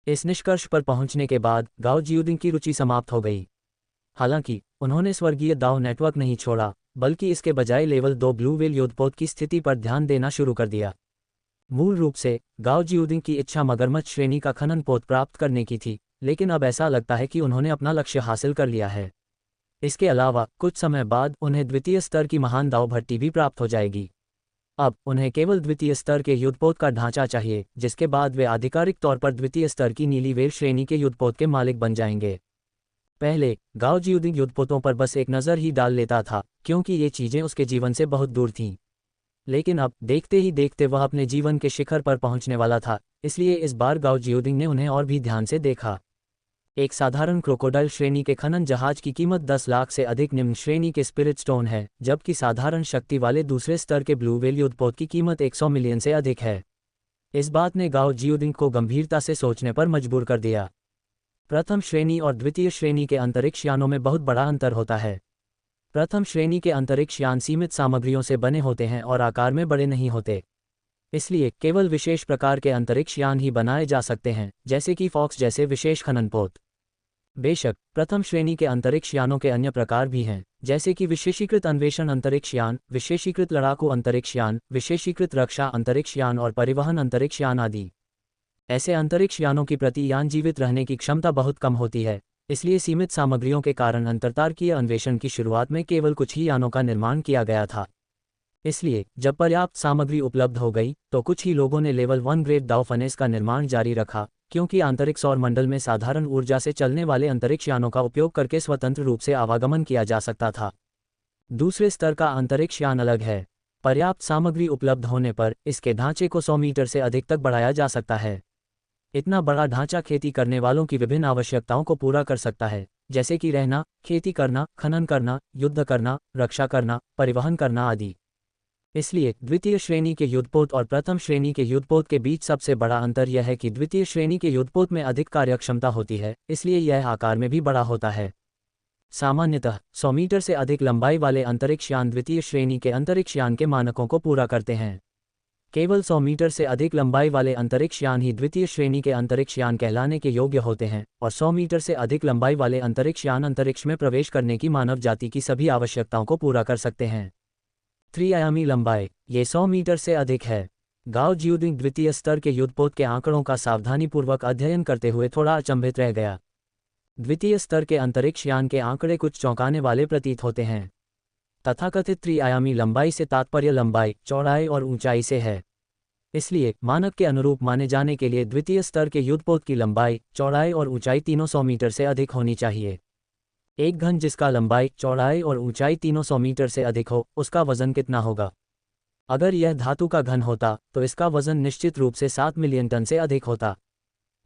इस निष्कर्ष पर पहुंचने के बाद गाओ जियोदिंग की रुचि समाप्त हो गई। हालांकि उन्होंने स्वर्गीय दाओ नेटवर्क नहीं छोड़ा बल्कि इसके बजाय लेवल 2 ब्लू व्हेल युद्धपोत की स्थिति पर ध्यान देना शुरू कर दिया। मूल रूप से गाओ जियोडिंग की इच्छा मगरमच्छ श्रेणी का खनन पोत प्राप्त करने की थी, लेकिन अब ऐसा लगता है कि उन्होंने अपना लक्ष्य हासिल कर लिया है। इसके अलावा कुछ समय बाद उन्हें द्वितीय स्तर की महान दाव भट्टी भी प्राप्त हो जाएगी। अब उन्हें केवल द्वितीय स्तर के युद्धपोत का ढांचा चाहिए, जिसके बाद वे आधिकारिक तौर पर द्वितीय स्तर की नीली व्हेल श्रेणी के युद्धपोत के मालिक बन जाएंगे। पहले गाओ जियोडिंग युद्धपोतों पर बस एक नज़र ही डाल लेता था, क्योंकि ये चीज़ें उसके जीवन से बहुत दूर थीं। लेकिन अब देखते ही देखते वह अपने जीवन के शिखर पर पहुंचने वाला था, इसलिए इस बार गाओ जियोडिंग ने उन्हें और भी ध्यान से देखा। एक साधारण क्रोकोडाइल श्रेणी के खनन जहाज की कीमत 10 लाख से अधिक निम्न श्रेणी के स्पिरिट स्टोन है, जबकि साधारण शक्ति वाले दूसरे स्तर के ब्लू व्हेल युद्धपोत की कीमत 100 मिलियन से अधिक है। इस बात ने गाओ जियोडिंग को गंभीरता से सोचने पर मजबूर कर दिया। प्रथम श्रेणी और द्वितीय श्रेणी के अंतरिक्ष यानों में बहुत बड़ा अंतर होता है। प्रथम श्रेणी के अंतरिक्ष यान सीमित सामग्रियों से बने होते हैं और आकार में बड़े नहीं होते। इसलिए केवल विशेष प्रकार के अंतरिक्ष यान ही बनाए जा सकते हैं, जैसे कि फॉक्स जैसे विशेष खननपोत। बेशक प्रथम श्रेणी के अंतरिक्ष यानों के अन्य प्रकार भी हैं, जैसे कि विशेषीकृत अन्वेषण अंतरिक्ष यान, विशेषीकृत लड़ाकू अंतरिक्ष यान, विशेषीकृत रक्षा अंतरिक्ष यान और परिवहन अंतरिक्ष यान आदि। ऐसे अंतरिक्ष यानों की प्रति यान जीवित रहने की क्षमता बहुत कम होती है, इसलिए सीमित सामग्रियों के कारण अंतर्तारकीय अन्वेषण की शुरुआत में केवल कुछ ही यानों का निर्माण किया गया था। इसलिए जब पर्याप्त सामग्री उपलब्ध हो गई तो कुछ ही लोगों ने लेवल 1 ग्रेट दाव फनेस का निर्माण जारी रखा, क्योंकि आंतरिक सौर मंडल में साधारण ऊर्जा से चलने वाले अंतरिक्ष यानों का उपयोग करके स्वतंत्र रूप से आवागमन किया जा सकता था। दूसरे स्तर का अंतरिक्ष यान अलग है। पर्याप्त सामग्री उपलब्ध होने पर इसके ढांचे को 100 मीटर से अधिक तक बढ़ाया जा सकता है। इतना बड़ा ढांचा खेती करने वालों की विभिन्न आवश्यकताओं को पूरा कर सकता है, जैसे कि रहना, खेती करना, खनन करना, युद्ध करना, रक्षा करना, परिवहन करना आदि। इसलिए द्वितीय श्रेणी के युद्धपोत और प्रथम श्रेणी के युद्धपोत के बीच सबसे बड़ा अंतर यह है कि द्वितीय श्रेणी के युद्धपोत में अधिक कार्यक्षमता होती है, इसलिए यह आकार में भी बड़ा होता है। सामान्यतः 100 मीटर से अधिक लंबाई वाले अंतरिक्ष यान द्वितीय श्रेणी के अंतरिक्ष यान के मानकों को पूरा करते हैं। केवल 100 मीटर से अधिक लंबाई वाले अंतरिक्ष यान ही द्वितीय श्रेणी के अंतरिक्ष यान कहलाने के योग्य होते हैं, और 100 मीटर से अधिक लंबाई वाले अंतरिक्ष यान अंतरिक्ष में प्रवेश करने की मानव जाति की सभी आवश्यकताओं को पूरा कर सकते हैं। त्रिआयामी लंबाई, ये 100 मीटर से अधिक है। गाओ जियोडिंग द्वितीय स्तर के युद्धपोत के आंकड़ों का सावधानीपूर्वक अध्ययन करते हुए थोड़ा अचंभित रह गया। द्वितीय स्तर के अंतरिक्ष यान के आंकड़े कुछ चौंकाने वाले प्रतीत होते हैं। तथाकथित त्रिआयामी लंबाई से तात्पर्य लंबाई, चौड़ाई और ऊंचाई से है। इसलिए मानक के अनुरूप माने जाने के लिए द्वितीय स्तर के युद्धपोत की लंबाई, चौड़ाई और ऊंचाई तीनों 100 मीटर से अधिक होनी चाहिए। एक घन जिसका लंबाई, चौड़ाई और ऊंचाई तीनों 100 मीटर से अधिक हो, उसका वजन कितना होगा? अगर यह धातु का घन होता तो इसका वजन निश्चित रूप से 7 मिलियन टन से अधिक होता।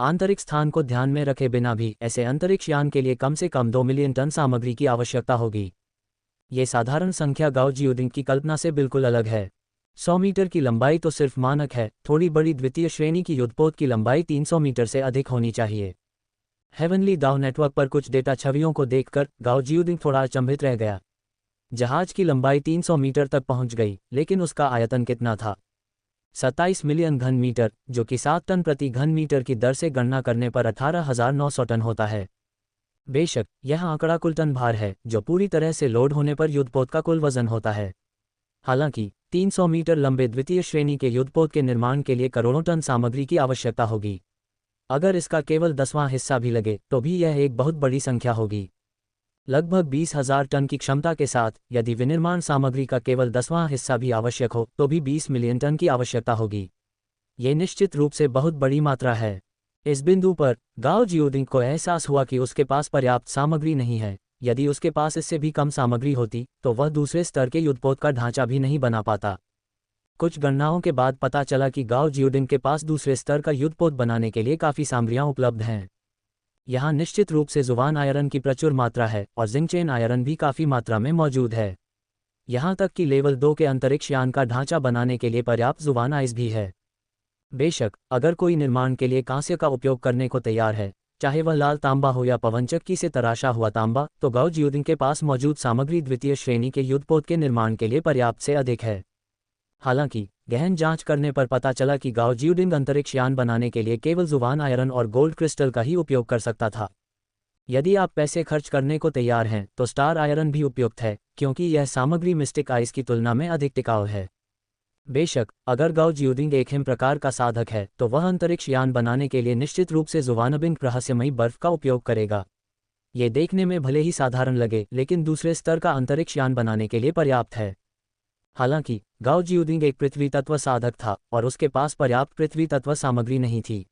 आंतरिक स्थान को ध्यान में रखे बिना भी ऐसे अंतरिक्ष यान के लिए कम से कम 2 मिलियन टन सामग्री की आवश्यकता होगी। ये साधारण संख्या गाओ जियोडिंग की कल्पना से बिल्कुल अलग है। 100 मीटर की लंबाई तो सिर्फ मानक है, थोड़ी बड़ी द्वितीय श्रेणी की युद्धपोत की लंबाई 300 मीटर से अधिक होनी चाहिए। हेवनली दाव नेटवर्क पर कुछ डेटा छवियों को देखकर गाओ जियोडिंग थोड़ा अचंभित रह गया। जहाज की लंबाई 300 मीटर तक पहुंच गई, लेकिन उसका आयतन कितना था? 27 मिलियन घन मीटर, जो कि 7 टन प्रति घन मीटर की दर से गणना करने पर 18,900 टन होता है। बेशक यह आंकड़ा कुल टन भार है, जो पूरी तरह से लोड होने पर युद्धपोत का कुल वजन होता है। हालांकि 300 मीटर लंबे द्वितीय श्रेणी के युद्धपोत के निर्माण के लिए करोड़ों टन सामग्री की आवश्यकता होगी। अगर इसका केवल 10वां हिस्सा भी लगे तो भी यह एक बहुत बड़ी संख्या होगी। लगभग 20,000 टन की क्षमता के साथ यदि विनिर्माण सामग्री का केवल 10वां हिस्सा भी आवश्यक हो तो भी 20 मिलियन टन की आवश्यकता होगी। ये निश्चित रूप से बहुत बड़ी मात्रा है। इस बिंदु पर गाओ जियोडिंग को एहसास हुआ कि उसके पास पर्याप्त सामग्री नहीं है। यदि उसके पास इससे भी कम सामग्री होती तो वह दूसरे स्तर के युद्धपोत का ढांचा भी नहीं बना पाता। कुछ गणनाओं के बाद पता चला कि गाओ जियोडिंग के पास दूसरे स्तर का युद्धपोत बनाने के लिए काफ़ी सामग्रियां उपलब्ध हैं। यहाँ निश्चित रूप से जुवान आयरन की प्रचुर मात्रा है और जिंकचेन आयरन भी काफ़ी मात्रा में मौजूद है। यहाँ तक कि लेवल 2 के अंतरिक्ष यान का ढांचा बनाने के लिए पर्याप्त जुवान आइस भी है। बेशक अगर कोई निर्माण के लिए कांस्य का उपयोग करने को तैयार है, चाहे वह लाल तांबा हो या पवनचक्की से तराशा हुआ तांबा, तो गाओ जियोडिंग के पास मौजूद सामग्री द्वितीय श्रेणी के युद्धपोत के निर्माण के लिए पर्याप्त से अधिक है। हालांकि गहन जांच करने पर पता चला कि गाओ जियोडिंग अंतरिक्ष यान बनाने के लिए केवल जुवान आयरन और गोल्ड क्रिस्टल का ही उपयोग कर सकता था। यदि आप पैसे खर्च करने को तैयार हैं तो स्टार आयरन भी उपयुक्त है, क्योंकि यह सामग्री मिस्टिक आइस की तुलना में अधिक टिकाऊ है। बेशक, अगर गाओ ज्यूडिंग एक हिम प्रकार का साधक है तो वह अंतरिक्ष यान बनाने के लिए निश्चित रूप से जुवानबिंग रहस्यमयी बर्फ का उपयोग करेगा। ये देखने में भले ही साधारण लगे, लेकिन दूसरे स्तर का अंतरिक्ष यान बनाने के लिए पर्याप्त है। हालांकि गाओ ज्यूडिंग एक पृथ्वी तत्व साधक था और उसके पास पर्याप्त पृथ्वी तत्व सामग्री नहीं थी।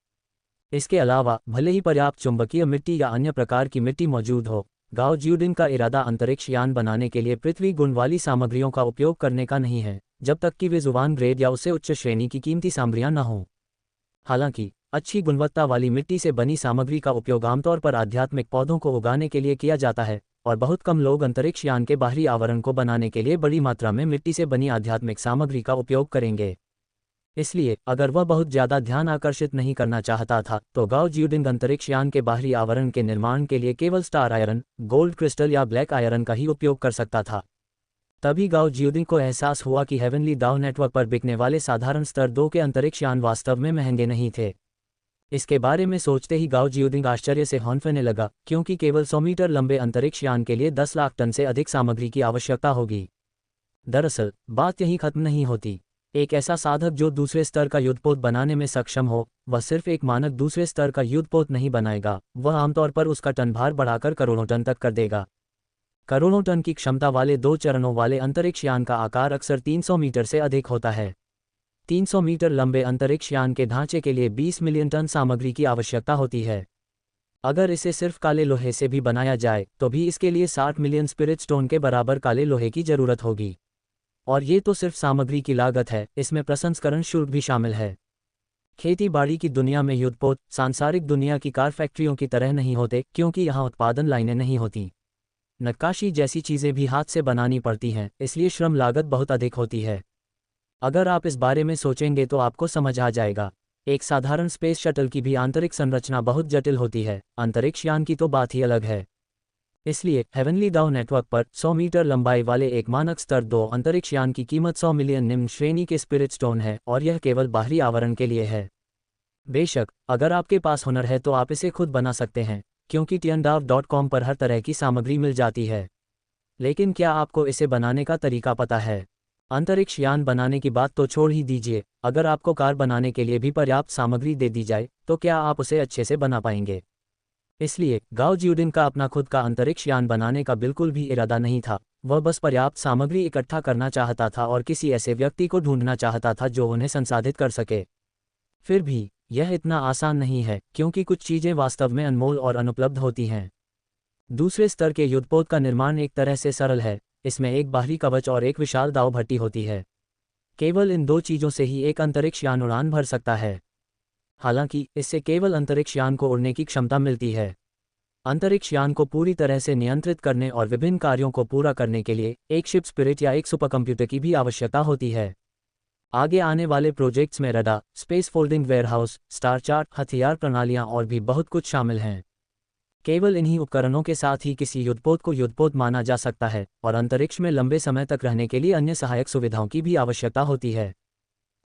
इसके अलावा भले ही पर्याप्त चुंबकीय मिट्टी या अन्य प्रकार की मिट्टी मौजूद हो, गाओ ज्यूडिंग का इरादा अंतरिक्ष यान बनाने के लिए पृथ्वी गुण वाली सामग्रियों का उपयोग करने का नहीं है, जब तक कि वे जुबान ग्रेड या उससे उच्च श्रेणी की कीमती सामग्रियां न हों। हालांकि अच्छी गुणवत्ता वाली मिट्टी से बनी सामग्री का उपयोग आमतौर पर आध्यात्मिक पौधों को उगाने के लिए किया जाता है, और बहुत कम लोग अंतरिक्ष यान के बाहरी आवरण को बनाने के लिए बड़ी मात्रा में मिट्टी से बनी आध्यात्मिक सामग्री का उपयोग करेंगे। इसलिए अगर वह बहुत ज़्यादा ध्यान आकर्षित नहीं करना चाहता था तो गाओ ज्यूडिंग अंतरिक्ष यान के बाहरी आवरण के निर्माण के लिए केवल स्टार आयरन, गोल्ड क्रिस्टल या ब्लैक आयरन का ही उपयोग कर सकता था। तभी गाओ ज्यूडिंग को एहसास हुआ कि हेवनली दाव नेटवर्क पर बिकने वाले साधारण स्तर 2 के अंतरिक्ष यान वास्तव में महंगे नहीं थे। इसके बारे में सोचते ही गाओ ज्यूडिंग आश्चर्य से हौंफने लगा, क्योंकि केवल 100 मीटर लंबे अंतरिक्ष यान के लिए 10 लाख टन से अधिक सामग्री की आवश्यकता होगी। दरअसल बात यहीं खत्म नहीं होती। एक ऐसा साधक जो दूसरे स्तर का युद्धपोत बनाने में सक्षम हो, वह सिर्फ एक मानक दूसरे स्तर का युद्धपोत नहीं बनाएगा, वह आमतौर पर उसका टन भार बढ़ाकर करोड़ों टन तक कर देगा। करोड़ों टन की क्षमता वाले 2 चरणों वाले अंतरिक्ष यान का आकार अक्सर 300 मीटर से अधिक होता है। 300 मीटर लंबे अंतरिक्ष यान के ढांचे के लिए 20 मिलियन टन सामग्री की आवश्यकता होती है। अगर इसे सिर्फ काले लोहे से भी बनाया जाए तो भी इसके लिए 60 मिलियन स्पिरिट स्टोन के बराबर काले लोहे की जरूरत होगी। और ये तो सिर्फ सामग्री की लागत है, इसमें प्रसंस्करण शुल्क भी शामिल है। खेती बाड़ी की दुनिया में युद्धपोत सांसारिक दुनिया की कार फैक्ट्रियों की तरह नहीं होते, क्योंकि यहाँ उत्पादन लाइनें नहीं होती। नक्काशी जैसी चीज़ें भी हाथ से बनानी पड़ती हैं, इसलिए श्रम लागत बहुत अधिक होती है। अगर आप इस बारे में सोचेंगे तो आपको समझ आ जाएगा। एक साधारण स्पेस शटल की भी आंतरिक संरचना बहुत जटिल होती है, अंतरिक्ष यान की तो बात ही अलग है। इसलिए हेवनली दाव नेटवर्क पर 100 मीटर लंबाई वाले एक मानक स्तर 2 अंतरिक्ष यान की कीमत 100 मिलियन निम्न श्रेणी के स्पिरिट स्टोन है, और यह केवल बाहरी आवरण के लिए है। बेशक, अगर आपके पास हुनर है तो आप इसे खुद बना सकते हैं, क्योंकि tiandav.com पर हर तरह की सामग्री मिल जाती है। लेकिन क्या आपको इसे बनाने का तरीका पता है? अंतरिक्ष यान बनाने की बात तो छोड़ ही दीजिए, अगर आपको कार बनाने के लिए भी पर्याप्त सामग्री दे दी जाए तो क्या आप उसे अच्छे से बना पाएंगे? इसलिए गाओ ज्यूडिंग का अपना खुद का अंतरिक्ष यान बनाने का बिल्कुल भी इरादा नहीं था। वह बस पर्याप्त सामग्री इकट्ठा करना चाहता था और किसी ऐसे व्यक्ति को ढूंढना चाहता था जो उन्हें संसाधित कर सके। फिर भी यह इतना आसान नहीं है, क्योंकि कुछ चीज़ें वास्तव में अनमोल और अनुपलब्ध होती हैं। दूसरे स्तर के युद्धपोत का निर्माण एक तरह से सरल है, इसमें एक बाहरी कवच और एक विशाल दाव भट्टी होती है। केवल इन 2 चीज़ों से ही एक अंतरिक्ष यान उड़ान भर सकता है। हालांकि इससे केवल अंतरिक्ष यान को उड़ने की क्षमता मिलती है। अंतरिक्ष यान को पूरी तरह से नियंत्रित करने और विभिन्न कार्यों को पूरा करने के लिए एक शिप स्पिरिट या एक सुपरकंप्यूटर की भी आवश्यकता होती है। आगे आने वाले प्रोजेक्ट्स में radar, space folding warehouse, star chart, हथियार प्रणालियां और भी बहुत कुछ शामिल हैं। केवल इन्हीं उपकरणों के साथ ही किसी युद्धपोत को युद्धपोत माना जा सकता है, और अंतरिक्ष में लंबे समय तक रहने के लिए अन्य सहायक सुविधाओं की भी आवश्यकता होती है।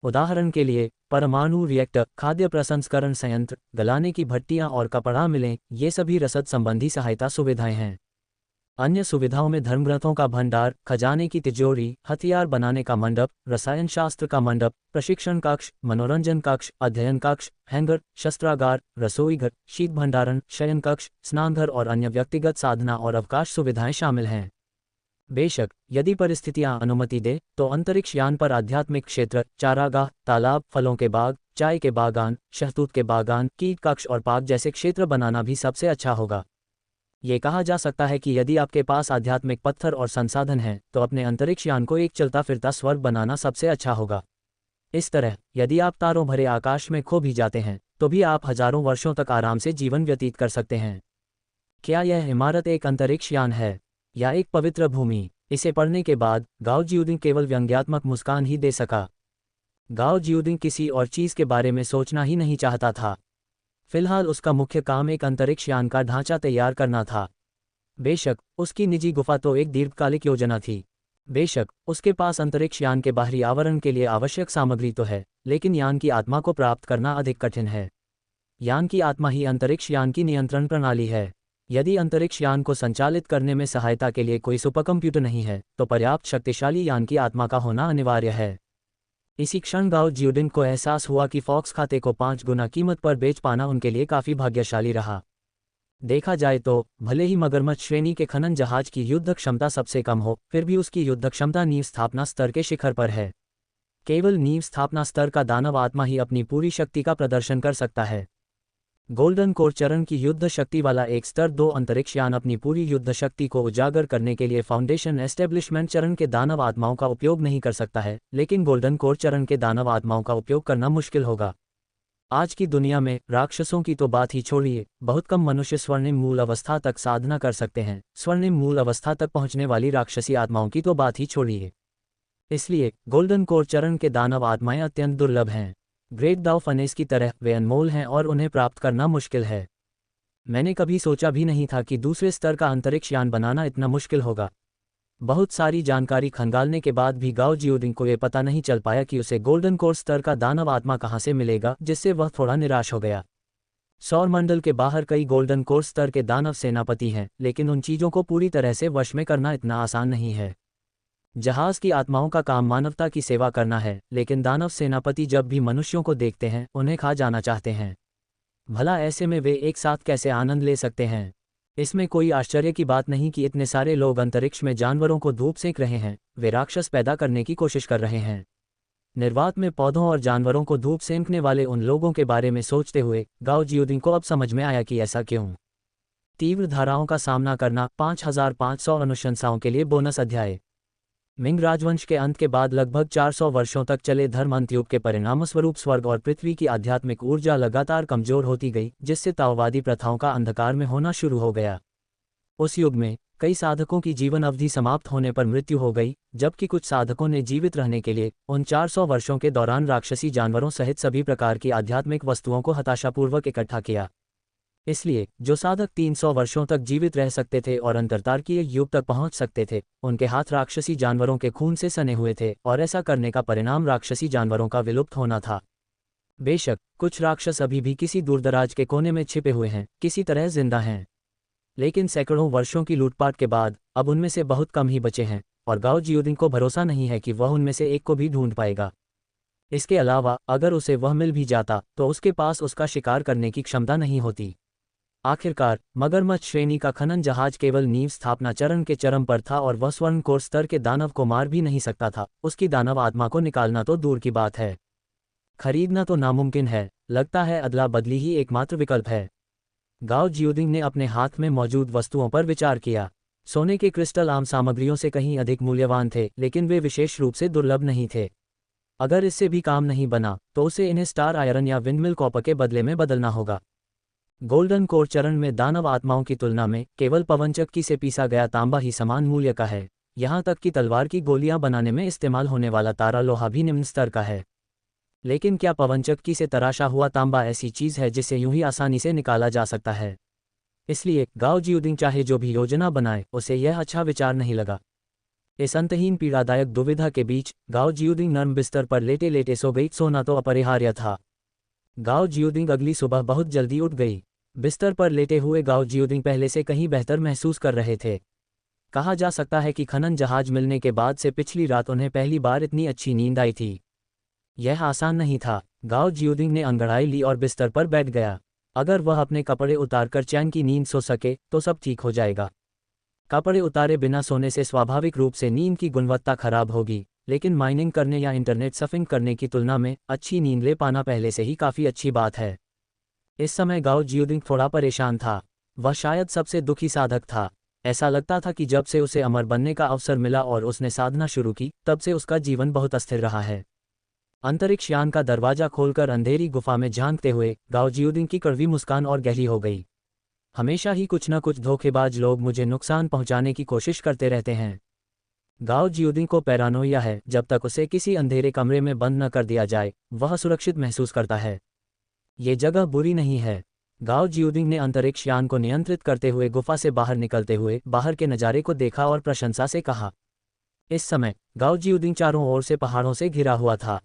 उदाहरण के लिए परमाणु रिएक्टर, खाद्य प्रसंस्करण संयंत्र, गलाने की भट्टियां और कपड़ा मिलें, ये सभी रसद संबंधी सहायता सुविधाएं हैं। अन्य सुविधाओं में धर्मग्रंथों का भंडार, खजाने की तिजोरी, हथियार बनाने का मंडप, रसायन शास्त्र का मंडप, प्रशिक्षण कक्ष, मनोरंजन कक्ष, अध्ययन कक्ष, हैंगर, शस्त्रागार, रसोई घर, शीत भंडारण, शयन कक्ष, स्नानघर और अन्य व्यक्तिगत साधना और अवकाश सुविधाएं शामिल हैं। बेशक, यदि परिस्थितियां अनुमति दे तो अंतरिक्ष यान पर आध्यात्मिक क्षेत्र, चारागाह, तालाब, फलों के बाग, चाय के बागान, शहतूत के बागान, कीट कक्ष और पार्क जैसे क्षेत्र बनाना भी सबसे अच्छा होगा। ये कहा जा सकता है कि यदि आपके पास आध्यात्मिक पत्थर और संसाधन हैं तो अपने अंतरिक्ष यान को एक चलता फिरता स्वर्ग बनाना सबसे अच्छा होगा। इस तरह यदि आप तारों भरे आकाश में खो भी जाते हैं तो भी आप हजारों वर्षों तक आराम से जीवन व्यतीत कर सकते हैं। क्या यह इमारत एक अंतरिक्ष यान है या एक पवित्र भूमि? इसे पढ़ने के बाद गाओ ज्यूडिंग केवल व्यंग्यात्मक मुस्कान ही दे सका। गाओ ज्यूडिंग किसी और चीज़ के बारे में सोचना ही नहीं चाहता था। फिलहाल उसका मुख्य काम एक अंतरिक्ष यान का ढांचा तैयार करना था। बेशक उसकी निजी गुफा तो एक दीर्घकालिक योजना थी। बेशक उसके पास अंतरिक्ष यान के बाहरी आवरण के लिए आवश्यक सामग्री तो है, लेकिन यान की आत्मा को प्राप्त करना अधिक कठिन है। यान की आत्मा ही अंतरिक्ष यान की नियंत्रण प्रणाली है। यदि अंतरिक्ष यान को संचालित करने में सहायता के लिए कोई सुपरकंप्यूटर नहीं है, तो पर्याप्त शक्तिशाली यान की आत्मा का होना अनिवार्य है। इसी क्षण गाओ जियोडिंग को एहसास हुआ कि फॉक्स खाते को 5 गुना कीमत पर बेच पाना उनके लिए काफ़ी भाग्यशाली रहा। देखा जाए तो भले ही मगरमच्छ श्रेणी के खनन जहाज की युद्ध क्षमता सबसे कम हो, फिर भी उसकी युद्ध क्षमता नींव स्थापना स्तर के शिखर पर है। केवल नींव स्थापना स्तर का दानव आत्मा ही अपनी पूरी शक्ति का प्रदर्शन कर सकता है। गोल्डन कोर चरण की युद्ध शक्ति वाला एक स्तर 2 अंतरिक्ष यान अपनी पूरी युद्ध शक्ति को उजागर करने के लिए फाउंडेशन एस्टेब्लिशमेंट चरण के दानव आत्माओं का उपयोग नहीं कर सकता है, लेकिन गोल्डन कोर चरण के दानव आत्माओं का उपयोग करना मुश्किल होगा। आज की दुनिया में राक्षसों की तो बात ही छोड़िए, बहुत कम मनुष्य स्वर्णिम मूल अवस्था तक साधना कर सकते हैं। स्वर्णिम मूल अवस्था तक पहुंचने वाली राक्षसी आत्माओं की तो बात ही छोड़िए। इसलिए गोल्डन कोर चरण के दानव आत्माएं अत्यंत दुर्लभ हैं। ग्रेट दाव फनेस की तरह वे अनमोल हैं और उन्हें प्राप्त करना मुश्किल है। मैंने कभी सोचा भी नहीं था कि दूसरे स्तर का अंतरिक्ष यान बनाना इतना मुश्किल होगा। बहुत सारी जानकारी खंगालने के बाद भी गाओ जियोडिंग को ये पता नहीं चल पाया कि उसे गोल्डन कोर स्तर का दानव आत्मा कहाँ से मिलेगा, जिससे वह थोड़ा निराश हो गया। सौरमंडल के बाहर कई गोल्डन कोर स्तर के दानव सेनापति हैं, लेकिन उन चीज़ों को पूरी तरह से वश में करना इतना आसान नहीं है। जहाज की आत्माओं का काम मानवता की सेवा करना है, लेकिन दानव सेनापति जब भी मनुष्यों को देखते हैं उन्हें खा जाना चाहते हैं। भला ऐसे में वे एक साथ कैसे आनंद ले सकते हैं? इसमें कोई आश्चर्य की बात नहीं कि इतने सारे लोग अंतरिक्ष में जानवरों को धूप सेंक रहे हैं। वे राक्षस पैदा करने की कोशिश कर रहे हैं। निर्वात में पौधों और जानवरों को धूप सेंकने वाले उन लोगों के बारे में सोचते हुए गाओ जियोडिंग को अब समझ में आया कि ऐसा क्यों। तीव्र धाराओं का सामना करना 5500 अनुशंसाओं के लिए बोनस अध्याय। मिंग राजवंश के अंत के बाद लगभग 400 वर्षों तक चले धर्म अंतयुग के परिणामस्वरूप स्वर्ग और पृथ्वी की आध्यात्मिक ऊर्जा लगातार कमजोर होती गई, जिससे ताओवादी प्रथाओं का अंधकार में होना शुरू हो गया। उस युग में कई साधकों की जीवन अवधि समाप्त होने पर मृत्यु हो गई, जबकि कुछ साधकों ने जीवित रहने के लिए उन 400 वर्षों के दौरान राक्षसी जानवरों सहित सभी प्रकार की आध्यात्मिक वस्तुओं को हताशापूर्वक इकट्ठा किया। इसलिए जो साधक 300 वर्षों तक जीवित रह सकते थे और अंतरतारकीय युग तक पहुंच सकते थे, उनके हाथ राक्षसी जानवरों के खून से सने हुए थे, और ऐसा करने का परिणाम राक्षसी जानवरों का विलुप्त होना था। बेशक कुछ राक्षस अभी भी किसी दूरदराज के कोने में छिपे हुए हैं, किसी तरह जिंदा हैं, लेकिन सैकड़ों वर्षों की लूटपाट के बाद अब उनमें से बहुत कम ही बचे हैं, और गाओ जियोडिंग को भरोसा नहीं है कि वह उनमें से एक को भी ढूंढ पाएगा। इसके अलावा अगर उसे वह मिल भी जाता तो उसके पास उसका शिकार करने की क्षमता नहीं होती। आखिरकार मगरमच्छ श्रेणी का खनन जहाज केवल नींव स्थापना चरण के चरम पर था और वह स्वर्ण कोर स्तर के दानव को मार भी नहीं सकता था। उसकी दानव आत्मा को निकालना तो दूर की बात है, खरीदना तो नामुमकिन है। लगता है अदला बदली ही एकमात्र विकल्प है। गाओ जियोडिंग ने अपने हाथ में मौजूद वस्तुओं पर विचार किया। सोने के क्रिस्टल आम सामग्रियों से कहीं अधिक मूल्यवान थे, लेकिन वे विशेष रूप से दुर्लभ नहीं थे। अगर इससे भी काम नहीं बना तो उसे इन्हें स्टार आयरन या विंडमिल कॉपर के बदले में बदलना होगा। गोल्डन कोर चरण में दानव आत्माओं की तुलना में केवल पवनचक्की से पीसा गया तांबा ही समान मूल्य का है। यहाँ तक कि तलवार की गोलियां बनाने में इस्तेमाल होने वाला तारा लोहा भी निम्न स्तर का है। लेकिन क्या पवनचक्की से तराशा हुआ तांबा ऐसी चीज़ है जिसे यूं ही आसानी से निकाला जा सकता है? इसलिए गाओ जियोडिंग चाहे जो भी योजना बनाए, उसे यह अच्छा विचार नहीं लगा। इस अंतहीन पीड़ादायक दुविधा के बीच गाओ जियोडिंग नर्म बिस्तर पर लेटे लेटे सो गई। सोना तो अपरिहार्य था। गाओ जियोडिंग अगली सुबह बहुत जल्दी उठ गई। बिस्तर पर लेटे हुए गाओ जियोडिंग पहले से कहीं बेहतर महसूस कर रहे थे। कहा जा सकता है कि खनन जहाज मिलने के बाद से पिछली रात उन्हें पहली बार इतनी अच्छी नींद आई थी। यह आसान नहीं था। गाओ जियोडिंग ने अंगड़ाई ली और बिस्तर पर बैठ गया। अगर वह अपने कपड़े उतारकर चैन की नींद सो सके तो सब ठीक हो जाएगा। कपड़े उतारे बिना सोने से स्वाभाविक रूप से नींद की गुणवत्ता खराब होगी, लेकिन माइनिंग करने या इंटरनेट सर्फिंग करने की तुलना में अच्छी नींद ले पाना पहले से ही काफ़ी अच्छी बात है। इस समय गाओ जियोडिंग थोड़ा परेशान था। वह शायद सबसे दुखी साधक था। ऐसा लगता था कि जब से उसे अमर बनने का अवसर मिला और उसने साधना शुरू की, तब से उसका जीवन बहुत अस्थिर रहा है। अंतरिक्ष यान का दरवाजा खोलकर अंधेरी गुफा में झांकते हुए गाओ जियोडिंग की कड़वी मुस्कान और गहरी हो गई। हमेशा ही कुछ न कुछ धोखेबाज लोग मुझे नुकसान पहुंचाने की कोशिश करते रहते हैं। गाओ जियोडिंग को पैरानोइया है। जब तक उसे किसी अंधेरे कमरे में बंद न कर दिया जाए, वह सुरक्षित महसूस करता है। ये जगह बुरी नहीं है। गाओ जियोडिंग ने अंतरिक्ष यान को नियंत्रित करते हुए गुफा से बाहर निकलते हुए बाहर के नज़ारे को देखा और प्रशंसा से कहा। इस समय गाओ जियोडिंग चारों ओर से पहाड़ों से घिरा हुआ था।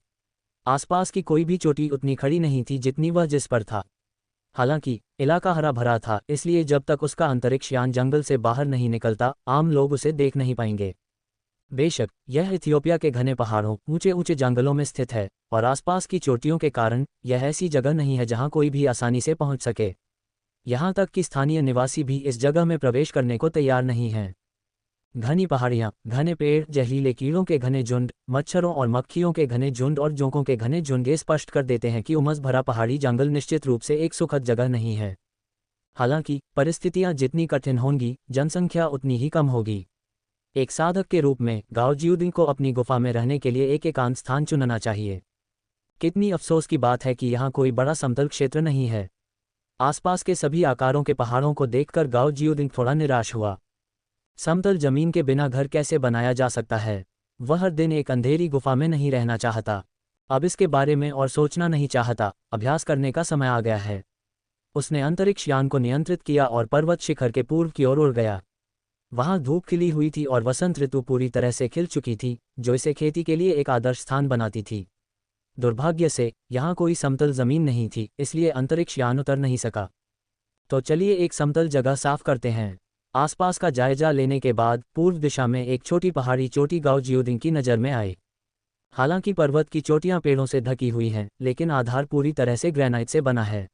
आसपास की कोई भी चोटी उतनी खड़ी नहीं थी जितनी वह जिस पर था। हालांकि इलाका हरा भरा था, इसलिए जब तक उसका अंतरिक्ष यान जंगल से बाहर नहीं निकलता, आम लोग उसे देख नहीं पाएंगे। बेशक यह इथियोपिया के घने पहाड़ों, ऊंचे ऊंचे जंगलों में स्थित है, और आसपास की चोटियों के कारण यह ऐसी जगह नहीं है जहां कोई भी आसानी से पहुंच सके। यहां तक कि स्थानीय निवासी भी इस जगह में प्रवेश करने को तैयार नहीं हैं। घनी पहाड़ियां, घने पेड़, जहरीले कीड़ों के घने झुंड, मच्छरों और मक्खियों के घने झुंड और जोंकों के घने झुंड ये स्पष्ट कर देते हैं कि उमस भरा पहाड़ी जंगल निश्चित रूप से एक सुखद जगह नहीं है। हालांकि परिस्थितियां जितनी कठिन होंगी, जनसंख्या उतनी ही कम होगी। एक साधक के रूप में गाओ जियुदिंग को अपनी गुफा में रहने के लिए एक एकांत स्थान चुनना चाहिए। कितनी अफसोस की बात है कि यहाँ कोई बड़ा समतल क्षेत्र नहीं है। आसपास के सभी आकारों के पहाड़ों को देखकर गाओ जियुदिंग थोड़ा निराश हुआ। समतल जमीन के बिना घर कैसे बनाया जा सकता है? वह हर दिन एक अंधेरी गुफा में नहीं रहना चाहता। अब इसके बारे में और सोचना नहीं चाहता, अभ्यास करने का समय आ गया है। उसने अंतरिक्ष यान को नियंत्रित किया और पर्वत शिखर के पूर्व की ओर उड़ गया। वहां धूप खिली हुई थी और वसंत ऋतु पूरी तरह से खिल चुकी थी, जो इसे खेती के लिए एक आदर्श स्थान बनाती थी। दुर्भाग्य से यहाँ कोई समतल जमीन नहीं थी, इसलिए अंतरिक्ष यान उतर नहीं सका। तो चलिए एक समतल जगह साफ करते हैं। आसपास का जायजा लेने के बाद पूर्व दिशा में एक छोटी पहाड़ी चोटी गाओ जियुदिंग की नज़र में आई। हालांकि पर्वत की चोटियां पेड़ों से ढकी हुई हैं, लेकिन आधार पूरी तरह से ग्रेनाइट से बना है।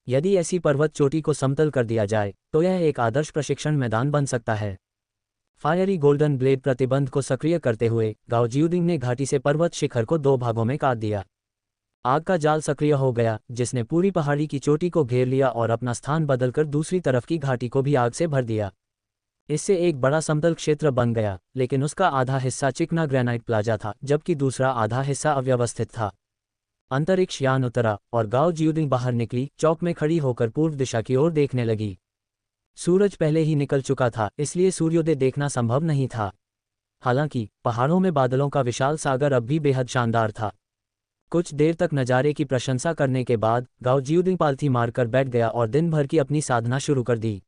यदि ऐसी पर्वत चोटी को समतल कर दिया जाए तो यह एक आदर्श प्रशिक्षण मैदान बन सकता है। फायरी गोल्डन ब्लेड प्रतिबंध को सक्रिय करते हुए गाओ जियुदिंग ने घाटी से पर्वत शिखर को 2 भागों में काट दिया। आग का जाल सक्रिय हो गया, जिसने पूरी पहाड़ी की चोटी को घेर लिया और अपना स्थान बदलकर दूसरी तरफ की घाटी को भी आग से भर दिया। इससे एक बड़ा समतल क्षेत्र बन गया, लेकिन उसका आधा हिस्सा चिकना ग्रेनाइट प्लाजा था, जबकि दूसरा आधा हिस्सा अव्यवस्थित था। अंतरिक्ष यान उतरा और गाओ जियुदिंग बाहर निकली, चौक में खड़ी होकर पूर्व दिशा की ओर देखने लगी। सूरज पहले ही निकल चुका था, इसलिए सूर्योदय देखना संभव नहीं था। हालांकि पहाड़ों में बादलों का विशाल सागर अब भी बेहद शानदार था। कुछ देर तक नज़ारे की प्रशंसा करने के बाद गाओ जियुदिंग पालथी मारकर बैठ गया और दिन भर की अपनी साधना शुरू कर दी।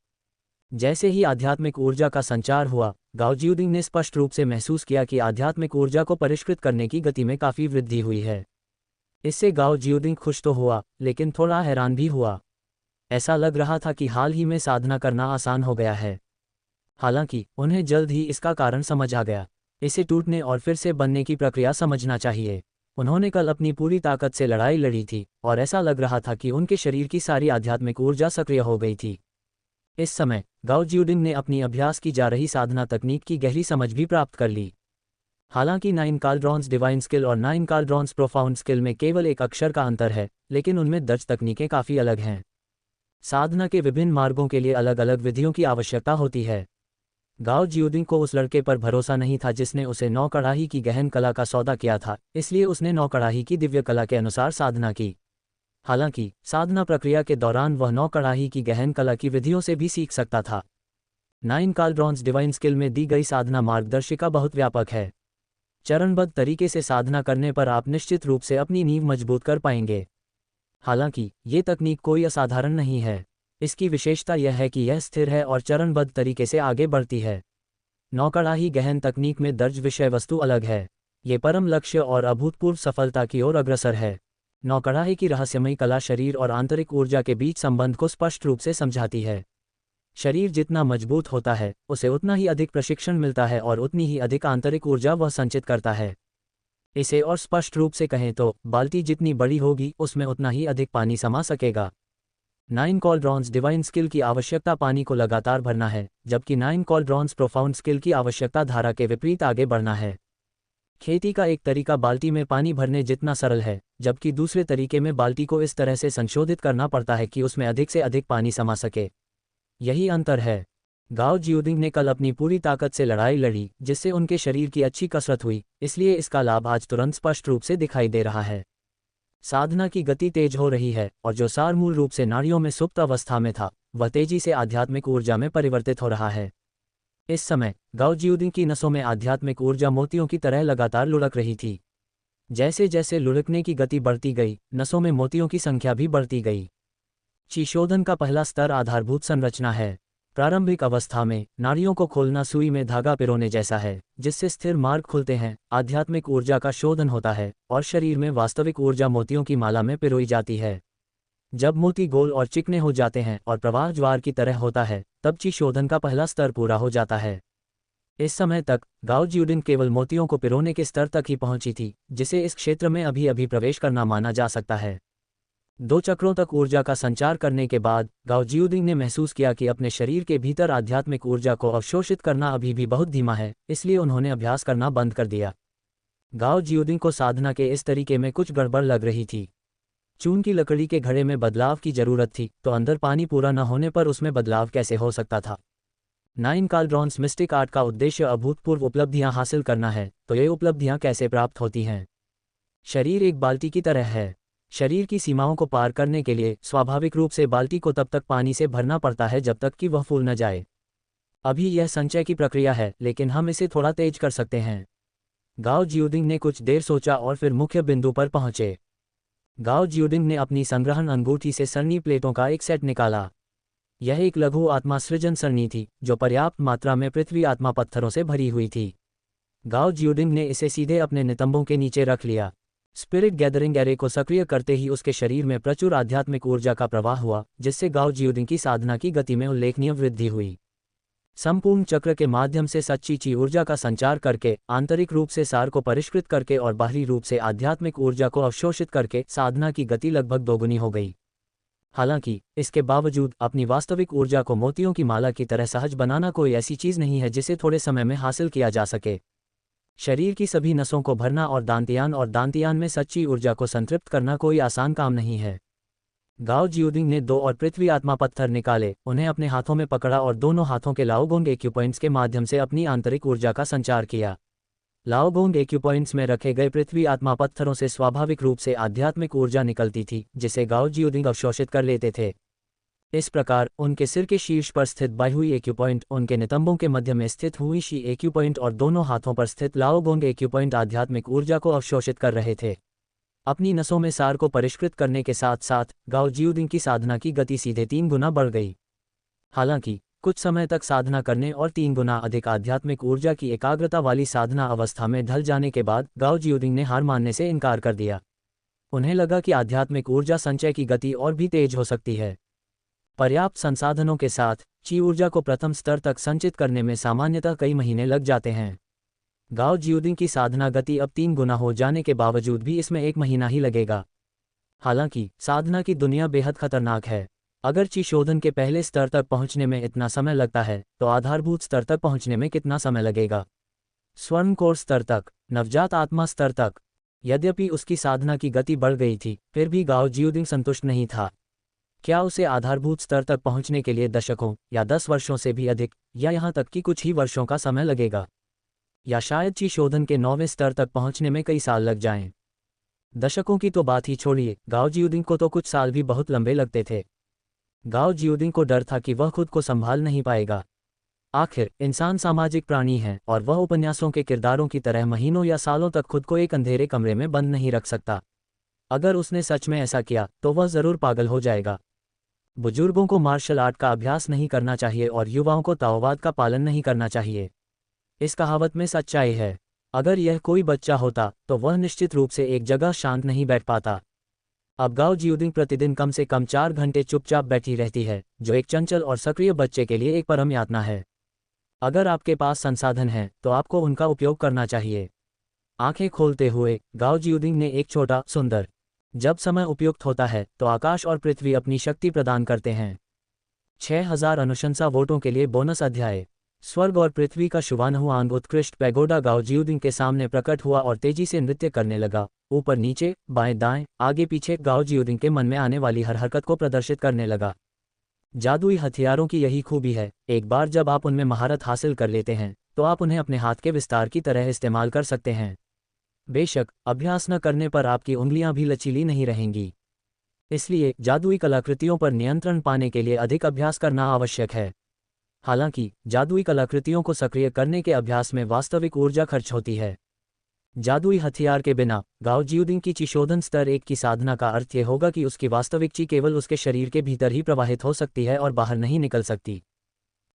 जैसे ही आध्यात्मिक ऊर्जा का संचार हुआ, गाओ जियुदिंग ने स्पष्ट रूप से महसूस किया कि आध्यात्मिक ऊर्जा को परिष्कृत करने की गति में काफ़ी वृद्धि हुई है। इससे गाओ जियुदिंग खुश तो हुआ, लेकिन थोड़ा हैरान भी हुआ। ऐसा लग रहा था कि हाल ही में साधना करना आसान हो गया है। हालांकि उन्हें जल्द ही इसका कारण समझ आ गया। इसे टूटने और फिर से बनने की प्रक्रिया समझना चाहिए। उन्होंने कल अपनी पूरी ताकत से लड़ाई लड़ी थी और ऐसा लग रहा था कि उनके शरीर की सारी आध्यात्मिक ऊर्जा सक्रिय हो गई थी। इस समय गाओ जियुदिंग ने अपनी अभ्यास की जा रही साधना तकनीक की गहरी समझ भी प्राप्त कर ली। हालांकि 9 कालड्रॉन्स डिवाइन स्किल और 9 कालड्रॉन्स प्रोफाउंड स्किल में केवल एक अक्षर का अंतर है, लेकिन उनमें दर्ज तकनीकें काफ़ी अलग हैं। साधना के विभिन्न मार्गों के लिए अलग अलग विधियों की आवश्यकता होती है। गाओ जियुदिंग को उस लड़के पर भरोसा नहीं था जिसने उसे 9 कड़ाही की गहन कला का सौदा किया था, इसलिए उसने 9 कड़ाही की दिव्य कला के अनुसार साधना की। हालांकि साधना प्रक्रिया के दौरान वह 9 कड़ाही की गहन कला की विधियों से भी सीख सकता था। 9 कालड्रॉन्स डिवाइन स्किल में दी गई साधना मार्गदर्शिका बहुत व्यापक है। चरणबद्ध तरीके से साधना करने पर आप निश्चित रूप से अपनी नींव मजबूत कर पाएंगे। हालांकि ये तकनीक कोई असाधारण नहीं है। इसकी विशेषता यह है कि यह स्थिर है और चरणबद्ध तरीके से आगे बढ़ती है। 9 कड़ाही गहन तकनीक में दर्ज विषय वस्तु अलग है। ये परम लक्ष्य और अभूतपूर्व सफलता की ओर अग्रसर है। 9 कड़ाही की रहस्यमयी कला शरीर और आंतरिक ऊर्जा के बीच संबंध को स्पष्ट रूप से समझाती है। शरीर जितना मजबूत होता है, उसे उतना ही अधिक प्रशिक्षण मिलता है और उतनी ही अधिक आंतरिक ऊर्जा वह संचित करता है। इसे और स्पष्ट रूप से कहें तो बाल्टी जितनी बड़ी होगी, उसमें उतना ही अधिक पानी समा सकेगा। 9 कालड्रॉन्स डिवाइन स्किल की आवश्यकता पानी को लगातार भरना है, जबकि 9 कालड्रॉन्स प्रोफाउंड स्किल की आवश्यकता धारा के विपरीत आगे बढ़ना है। खेती का एक तरीका बाल्टी में पानी भरने जितना सरल है, जबकि दूसरे तरीके में बाल्टी को इस तरह से संशोधित करना पड़ता है कि उसमें अधिक से अधिक पानी समा सके। यही अंतर है। गाओ जियुदिंग ने कल अपनी पूरी ताकत से लड़ाई लड़ी, जिससे उनके शरीर की अच्छी कसरत हुई, इसलिए इसका लाभ आज तुरंत स्पष्ट रूप से दिखाई दे रहा है। साधना की गति तेज हो रही है और जो सार मूल रूप से नाड़ियों में सुप्त अवस्था में था, वह तेजी से आध्यात्मिक ऊर्जा में परिवर्तित हो रहा है। इस समय गाओ जियुदिंग की नसों में आध्यात्मिक ऊर्जा मोतियों की तरह लगातार लुढ़क रही थी। जैसे जैसे लुढ़कने की गति बढ़ती गई, नसों में मोतियों की संख्या भी बढ़ती गई। ची शोधन का पहला स्तर आधारभूत संरचना है। प्रारंभिक अवस्था में नाड़ियों को खोलना सुई में धागा पिरोने जैसा है, जिससे स्थिर मार्ग खुलते हैं, आध्यात्मिक ऊर्जा का शोधन होता है और शरीर में वास्तविक ऊर्जा मोतियों की माला में पिरोई जाती है। जब मोती गोल और चिकने हो जाते हैं और प्रवाह ज्वार की तरह होता है, तब ची शोधन का पहला स्तर पूरा हो जाता है। इस समय तक गाओ ज्यूडिंग केवल मोतियों को पिरोने के स्तर तक ही पहुंची थी, जिसे इस क्षेत्र में अभी अभी प्रवेश करना माना जा सकता है। 2 चक्रों तक ऊर्जा का संचार करने के बाद गाओ ज्यूडिंग ने महसूस किया कि अपने शरीर के भीतर आध्यात्मिक ऊर्जा को अवशोषित करना अभी भी बहुत धीमा है, इसलिए उन्होंने अभ्यास करना बंद कर दिया। गाओ ज्यूडिंग को साधना के इस तरीके में कुछ गड़बड़ लग रही थी। चून की लकड़ी के घड़े में बदलाव की जरूरत थी, तो अंदर पानी पूरा न होने पर उसमें बदलाव कैसे हो सकता था। 9 कालड्रॉन्स मिस्टिक आर्ट का उद्देश्य अभूतपूर्व उपलब्धियां हासिल करना है, तो ये उपलब्धियां कैसे प्राप्त होती हैं? शरीर एक बाल्टी की तरह है। शरीर की सीमाओं को पार करने के लिए स्वाभाविक रूप से बाल्टी को तब तक पानी से भरना पड़ता है जब तक कि वह फूल न जाए। अभी यह संचय की प्रक्रिया है, लेकिन हम इसे थोड़ा तेज कर सकते हैं। गाओ ज्यूडिंग ने कुछ देर सोचा और फिर मुख्य बिंदु पर पहुंचे। गाओ ज्यूडिंग ने अपनी संग्रहण अंगूठी से सरनी प्लेटों का एक सेट निकाला। यह एक लघु आत्मा सृजन सरनी थी, जो पर्याप्त मात्रा में पृथ्वी आत्मा पत्थरों से भरी हुई थी। गाओ ज्यूडिंग ने इसे सीधे अपने नितंबों के नीचे रख लिया। स्पिरिट गैदरिंग एरे को सक्रिय करते ही उसके शरीर में प्रचुर आध्यात्मिक ऊर्जा का प्रवाह हुआ, जिससे गाओ ज्यूडिंग की साधना की गति में उल्लेखनीय वृद्धि हुई। संपूर्ण चक्र के माध्यम से सच्ची ची ऊर्जा का संचार करके, आंतरिक रूप से सार को परिष्कृत करके और बाहरी रूप से आध्यात्मिक ऊर्जा को अवशोषित करके साधना की गति लगभग दोगुनी हो गई। हालांकि इसके बावजूद अपनी वास्तविक ऊर्जा को मोतियों की माला की तरह सहज बनाना कोई ऐसी चीज नहीं है जिसे थोड़े समय में हासिल किया जा सके। शरीर की सभी नसों को भरना और दांतियान में सच्ची ऊर्जा को संतृप्त करना कोई आसान काम नहीं है। गाओ ज्यूडिंग ने 2 और पृथ्वी आत्मा पत्थर निकाले, उन्हें अपने हाथों में पकड़ा और दोनों हाथों के लाओगोंग एक्यूपॉइंट्स के माध्यम से अपनी आंतरिक ऊर्जा का संचार किया। लाओगोंग एक्यूपॉइंट्स में रखे गए पृथ्वी आत्मा पत्थरों से स्वाभाविक रूप से आध्यात्मिक ऊर्जा निकलती थी, जिसे गाओ ज्यूडिंग अवशोषित कर लेते थे। इस प्रकार उनके सिर के शीर्ष पर स्थित बाहुई एक्यूपॉइंट, उनके नितंबों के मध्य में स्थित हुई शी एक्यूपॉइंट और दोनों हाथों पर स्थित लाओगोंग एक्यूपॉइंट आध्यात्मिक ऊर्जा को अवशोषित कर रहे थे। अपनी नसों में सार को परिष्कृत करने के साथ साथ गाओ ज्यूडिंग की साधना की गति सीधे 3 गुना बढ़ गई। हालांकि कुछ समय तक साधना करने और 3 गुना अधिक आध्यात्मिक ऊर्जा की एकाग्रता वाली साधना अवस्था में ढल जाने के बाद गाओ ज्यूडिंग ने हार मानने से इनकार कर दिया। उन्हें लगा कि आध्यात्मिक ऊर्जा संचय की गति और भी तेज हो सकती है। पर्याप्त संसाधनों के साथ ची ऊर्जा को प्रथम स्तर तक संचित करने में सामान्यतः कई महीने लग जाते हैं। गाओ ज्यूडिंग की साधना गति अब 3 गुना हो जाने के बावजूद भी इसमें 1 महीना ही लगेगा। हालांकि साधना की दुनिया बेहद खतरनाक है। अगर ची शोधन के पहले स्तर तक पहुंचने में इतना समय लगता है, तो आधारभूत स्तर तक पहुंचने में कितना समय लगेगा? स्वर्ण कोर स्तर तक, नवजात आत्मा स्तर तक। यद्यपि उसकी साधना की गति बढ़ गई थी, फिर भी गाओ ज्यूडिंग संतुष्ट नहीं था। क्या उसे आधारभूत स्तर तक पहुंचने के लिए दशकों या 10 वर्षों से भी अधिक, या यहां तक कि कुछ ही वर्षों का समय लगेगा? या शायद ची शोधन के 9वें स्तर तक पहुंचने में कई साल लग जाएं? दशकों की तो बात ही छोड़िए, गाओ ज्यूडिंग को तो कुछ साल भी बहुत लंबे लगते थे। गाओ ज्यूडिंग को डर था कि वह खुद को संभाल नहीं पाएगा। आखिर इंसान सामाजिक प्राणी है और वह उपन्यासों के किरदारों की तरह महीनों या सालों तक खुद को एक अंधेरे कमरे में बंद नहीं रख सकता। अगर उसने सच में ऐसा किया तो वह जरूर पागल हो जाएगा। बुजुर्गों को मार्शल आर्ट का अभ्यास नहीं करना चाहिए और युवाओं को ताओवाद का पालन नहीं करना चाहिए। इस कहावत में सच्चाई है। अगर यह कोई बच्चा होता तो वह निश्चित रूप से एक जगह शांत नहीं बैठ पाता। अब गाओ ज्यूडिंग प्रतिदिन कम से कम 4 घंटे चुपचाप बैठी रहती है, जो एक चंचल और सक्रिय बच्चे के लिए एक परम यातना है। अगर आपके पास संसाधन हैं, तो आपको उनका उपयोग करना चाहिए। आंखें खोलते हुए गाओ ज्यूडिंग ने एक छोटा सुंदर, जब समय उपयुक्त होता है तो आकाश और पृथ्वी अपनी शक्ति प्रदान करते हैं। 6000 अनुशंसा वोटों के लिए बोनस अध्याय। स्वर्ग और पृथ्वी का शुभानहुआंग उत्कृष्ट पैगोडा गाओ ज्यूडिंग के सामने प्रकट हुआ और तेजी से नृत्य करने लगा। ऊपर नीचे, बाएं दाएं, आगे पीछे गाओ ज्यूडिंग के मन में आने वाली हर हरकत को प्रदर्शित करने लगा। जादुई हथियारों की यही खूबी है, एक बार जब आप उनमें महारत हासिल कर लेते हैं, तो आप उन्हें अपने हाथ के विस्तार की तरह इस्तेमाल कर सकते हैं। बेशक अभ्यास न करने पर आपकी उंगलियां भी लचीली नहीं रहेंगी। इसलिए जादुई कलाकृतियों पर नियंत्रण पाने के लिए अधिक अभ्यास करना आवश्यक है। हालांकि जादुई कलाकृतियों को सक्रिय करने के अभ्यास में वास्तविक ऊर्जा खर्च होती है। जादुई हथियार के बिना गाओ ज्यूडिंग की ची शोधन स्तर 1 की साधना का अर्थ ये होगा कि उसकी वास्तविक ची केवल उसके शरीर के भीतर ही प्रवाहित हो सकती है और बाहर नहीं निकल सकती।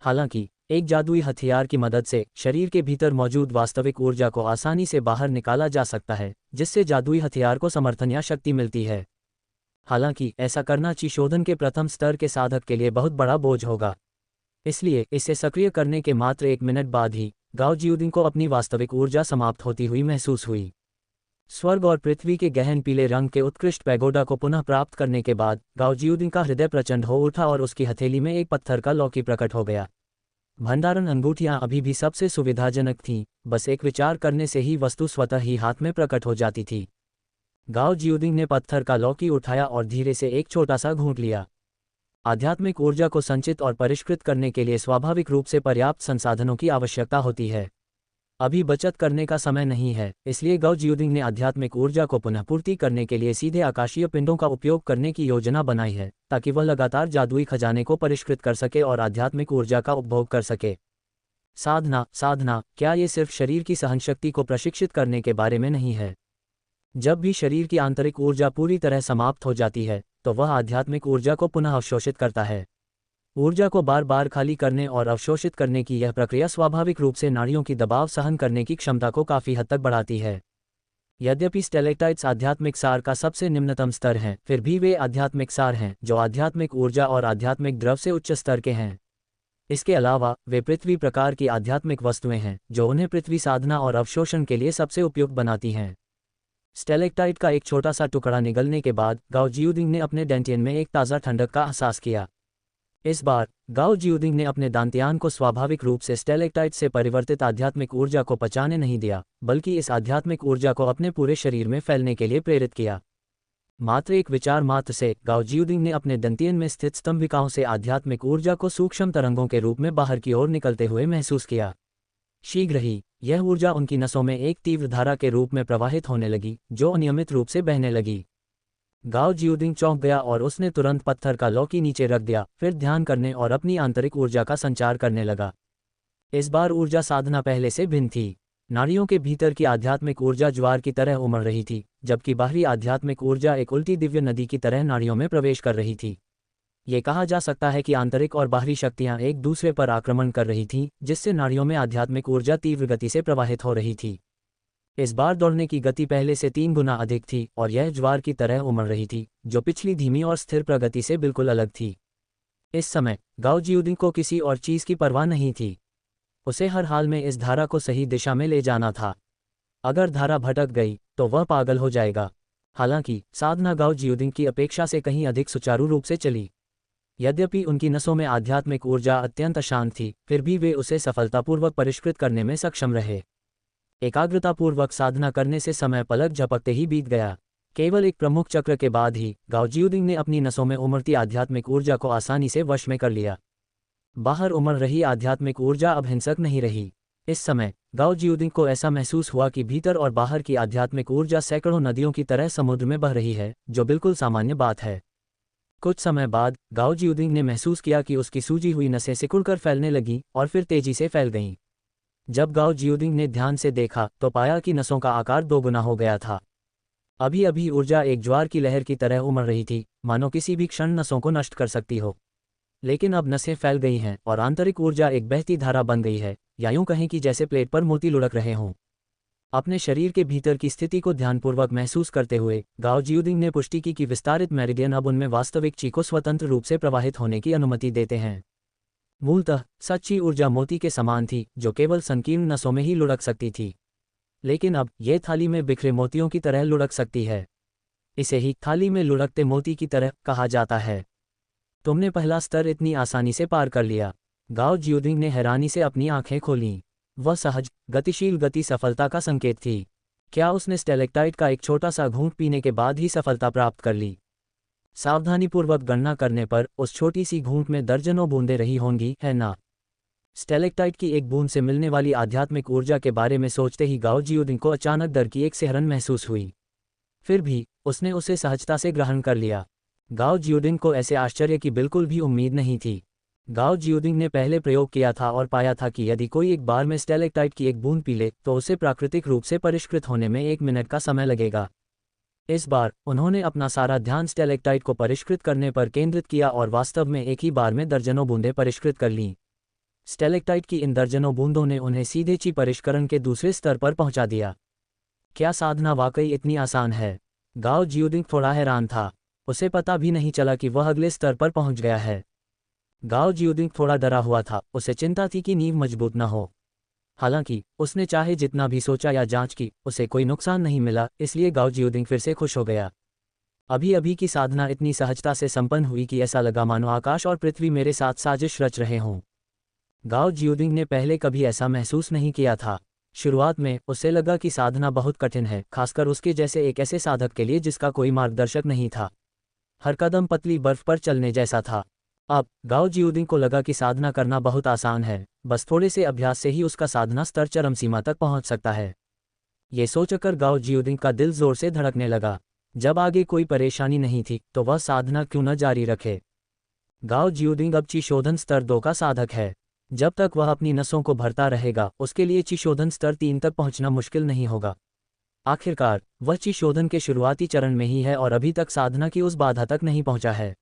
हालांकि एक जादुई हथियार की मदद से शरीर के भीतर मौजूद वास्तविक ऊर्जा को आसानी से बाहर निकाला जा सकता है, जिससे जादुई हथियार को समर्थन या शक्ति मिलती है। हालांकि ऐसा करना ची शोधन के प्रथम स्तर के साधक के लिए बहुत बड़ा बोझ होगा। इसलिए इसे सक्रिय करने के मात्र 1 मिनट बाद ही गाओ जियुदिंग को अपनी वास्तविक ऊर्जा समाप्त होती हुई महसूस हुई। स्वर्ग और पृथ्वी के गहन पीले रंग के उत्कृष्ट पैगोडा को पुनः प्राप्त करने के बाद गाओ जियुदिंग का हृदय प्रचंड हो उठा और उसकी हथेली में एक पत्थर का लौकी प्रकट हो गया। भंडारण अंगूठियां अभी भी सबसे सुविधाजनक थीं, बस एक विचार करने से ही वस्तु स्वतः ही हाथ में प्रकट हो जाती थी। गाओ जियुदिंग ने पत्थर का लौकी उठाया और धीरे से एक छोटा सा घूंट लिया। आध्यात्मिक ऊर्जा को संचित और परिष्कृत करने के लिए स्वाभाविक रूप से पर्याप्त संसाधनों की आवश्यकता होती है। अभी बचत करने का समय नहीं है, इसलिए गाओ जियुदिंग ने आध्यात्मिक ऊर्जा को पुनः पूर्ति करने के लिए सीधे आकाशीय पिंडों का उपयोग करने की योजना बनाई है, ताकि वह लगातार जादुई खजाने को परिष्कृत कर सके और आध्यात्मिक ऊर्जा का उपभोग कर सके। साधना क्या ये सिर्फ शरीर की सहनशक्ति को प्रशिक्षित करने के बारे में नहीं है? जब भी शरीर की आंतरिक ऊर्जा पूरी तरह समाप्त हो जाती है, तो वह आध्यात्मिक ऊर्जा को पुनः अवशोषित करता है। ऊर्जा को बार बार खाली करने और अवशोषित करने की यह प्रक्रिया स्वाभाविक रूप से नाड़ियों की दबाव सहन करने की क्षमता को काफी हद तक बढ़ाती है। यद्यपि स्टेलेक्टाइट्स आध्यात्मिक सार का सबसे निम्नतम स्तर हैं, फिर भी वे आध्यात्मिक सार हैं जो आध्यात्मिक ऊर्जा और आध्यात्मिक द्रव से उच्च स्तर के हैं। इसके अलावा वे पृथ्वी प्रकार की आध्यात्मिक वस्तुएं हैं जो उन्हें पृथ्वी साधना और अवशोषण के लिए सबसे उपयुक्त बनाती हैं। स्टेलेक्टाइट का एक छोटा सा टुकड़ा निगलने के बाद गाओ जियुदिंग ने अपने डेंटियन में एक ताज़ा ठंडक का एहसास किया। इस बार गाओ जियुदिंग ने अपने दांतियान को स्वाभाविक रूप से स्टेलेक्टाइट से परिवर्तित आध्यात्मिक ऊर्जा को पचाने नहीं दिया, बल्कि इस आध्यात्मिक ऊर्जा को अपने पूरे शरीर में फैलने के लिए प्रेरित किया। मात्र एक विचार मात्र से गाओ जियुदिंग ने अपने दंतियन में स्थित स्तंभिकाओं से आध्यात्मिक ऊर्जा को सूक्ष्म तरंगों के रूप में बाहर की ओर निकलते हुए महसूस किया। शीघ्र ही यह ऊर्जा उनकी नसों में एक तीव्र धारा के रूप में प्रवाहित होने लगी, जो अनियमित रूप से बहने लगी। गाओ जियुदिंग चौंक गया और उसने तुरंत पत्थर का लौकी नीचे रख दिया, फिर ध्यान करने और अपनी आंतरिक ऊर्जा का संचार करने लगा। इस बार ऊर्जा साधना पहले से भिन्न थी। नाड़ियों के भीतर की आध्यात्मिक ऊर्जा ज्वार की तरह उमड़ रही थी, जबकि बाहरी आध्यात्मिक ऊर्जा एक उल्टी दिव्य नदी की तरह नाड़ियों में प्रवेश कर रही थी। ये कहा जा सकता है कि आंतरिक और बाहरी शक्तियां एक दूसरे पर आक्रमण कर रही थीं, जिससे नाड़ियों में आध्यात्मिक ऊर्जा तीव्र गति से प्रवाहित हो रही थी। इस बार दौड़ने की गति पहले से 3 गुना अधिक थी और यह ज्वार की तरह उमड़ रही थी, जो पिछली धीमी और स्थिर प्रगति से बिल्कुल अलग थी। इस समय गाओ जियुदिंग को किसी और चीज की परवाह नहीं थी। उसे हर हाल में इस धारा को सही दिशा में ले जाना था। अगर धारा भटक गई तो वह पागल हो जाएगा। हालांकि साधना गाओ जियुदिंग की अपेक्षा से कहीं अधिक सुचारू रूप से चली। यद्यपि उनकी नसों में आध्यात्मिक ऊर्जा अत्यंत अशांत थी, फिर भी वे उसे सफलतापूर्वक परिष्कृत करने में सक्षम रहे। एकाग्रतापूर्वक साधना करने से समय पलक झपकते ही बीत गया। केवल एक प्रमुख चक्र के बाद ही गाओ जियुदिंग ने अपनी नसों में उमड़ती आध्यात्मिक ऊर्जा को आसानी से वश में कर लिया। बाहर उमड़ रही आध्यात्मिक ऊर्जा अब हिंसक नहीं रही। इस समय गाओ जियुदिंग को ऐसा महसूस हुआ कि भीतर और बाहर की आध्यात्मिक ऊर्जा सैकड़ों नदियों की तरह समुद्र में बह रही है, जो बिल्कुल सामान्य बात है। कुछ समय बाद गाओ जियुदिंग ने महसूस किया कि उसकी सूजी हुई नसें सिकुड़कर फैलने लगीं और फिर तेजी से फैल गईं। जब गाओ जियुदिंग ने ध्यान से देखा तो पाया कि नसों का आकार 2 गुना हो गया था। अभी अभी ऊर्जा एक ज्वार की लहर की तरह उमड़ रही थी, मानो किसी भी क्षण नसों को नष्ट कर सकती हो। लेकिन अब नसें फैल गई हैं और आंतरिक ऊर्जा एक बहती धारा बन गई है, या यूं कहें कि जैसे प्लेट पर मोती लुढ़क रहे हों। अपने शरीर के भीतर की स्थिति को ध्यानपूर्वक महसूस करते हुए गाओ जियुदिंग ने पुष्टि की कि विस्तारित मेरिडियन अब उनमें वास्तविक ची को स्वतंत्र रूप से प्रवाहित होने की अनुमति देते हैं। मूलतः सच्ची ऊर्जा मोती के समान थी, जो केवल संकीर्ण नसों में ही लुढ़क सकती थी। लेकिन अब ये थाली में बिखरे मोतियों की तरह लुढ़क सकती है। इसे ही थाली में लुढ़कते मोती की तरह कहा जाता है। तुमने पहला स्तर इतनी आसानी से पार कर लिया। गाओ जियुदिंग ने हैरानी से अपनी आंखें खोलीं। वह सहज गतिशील गति सफलता का संकेत थी। क्या उसने स्टेलेक्टाइट का एक छोटा सा घूंट पीने के बाद ही सफलता प्राप्त कर ली? सावधानीपूर्वक गणना करने पर उस छोटी सी घूंट में दर्जनों बूंदें रही होंगी, है ना? स्टेलेक्टाइट की एक बूंद से मिलने वाली आध्यात्मिक ऊर्जा के बारे में सोचते ही गाओ जियुदिंग को अचानक डर की एक सिहरन महसूस हुई। फिर भी उसने उसे सहजता से ग्रहण कर लिया। गाओ जियुदिंग को ऐसे आश्चर्य की बिल्कुल भी उम्मीद नहीं थी। गाओ जियुदिंग ने पहले प्रयोग किया था और पाया था कि यदि कोई एक बार में स्टेलेक्टाइट की एक बूंद पी ले तो उसे प्राकृतिक रूप से परिष्कृत होने में 1 मिनट का समय लगेगा। इस बार उन्होंने अपना सारा ध्यान स्टेलेक्टाइट को परिष्कृत करने पर केंद्रित किया और वास्तव में एक ही बार में दर्जनों बूंदें परिष्कृत कर लीं। स्टेलेक्टाइट की इन दर्जनों बूंदों ने उन्हें सीधे ची परिष्करण के दूसरे स्तर पर पहुंचा दिया। क्या साधना वाकई इतनी आसान है? गाओ जियुदिंग थोड़ा हैरान था। उसे पता भी नहीं चला कि वह अगले स्तर पर पहुंच गया है। गाओ जियोडिंग थोड़ा डरा हुआ था, उसे चिंता थी कि नींव मजबूत न हो। हालांकि उसने चाहे जितना भी सोचा या जांच की, उसे कोई नुकसान नहीं मिला, इसलिए गाओ जियोडिंग फिर से खुश हो गया। अभी अभी की साधना इतनी सहजता से संपन्न हुई कि ऐसा लगा मानो आकाश और पृथ्वी मेरे साथ साजिश रच रहे हों। गाओ जियोडिंग ने पहले कभी ऐसा महसूस नहीं किया था। शुरुआत में उसे लगा कि साधना बहुत कठिन है, खासकर उसके जैसे एक ऐसे साधक के लिए जिसका कोई मार्गदर्शक नहीं था। हर कदम पतली बर्फ पर चलने जैसा था। अब गाओ जियोडिंग को लगा कि साधना करना बहुत आसान है, बस थोड़े से अभ्यास से ही उसका साधना स्तर चरम सीमा तक पहुंच सकता है। ये सोचकर गाओ जियोडिंग का दिल जोर से धड़कने लगा। जब आगे कोई परेशानी नहीं थी तो वह साधना क्यों न जारी रखे। गाओ जियोडिंग अब ची शोधन स्तर 2 का साधक है। जब तक वह अपनी नसों को भरता रहेगा, उसके लिए ची शोधन स्तर 3 तक पहुंचना मुश्किल नहीं होगा। आखिरकार वह ची शोधन के शुरुआती चरण में ही है और अभी तक साधना की उस बाधा तक नहीं पहुंचा है।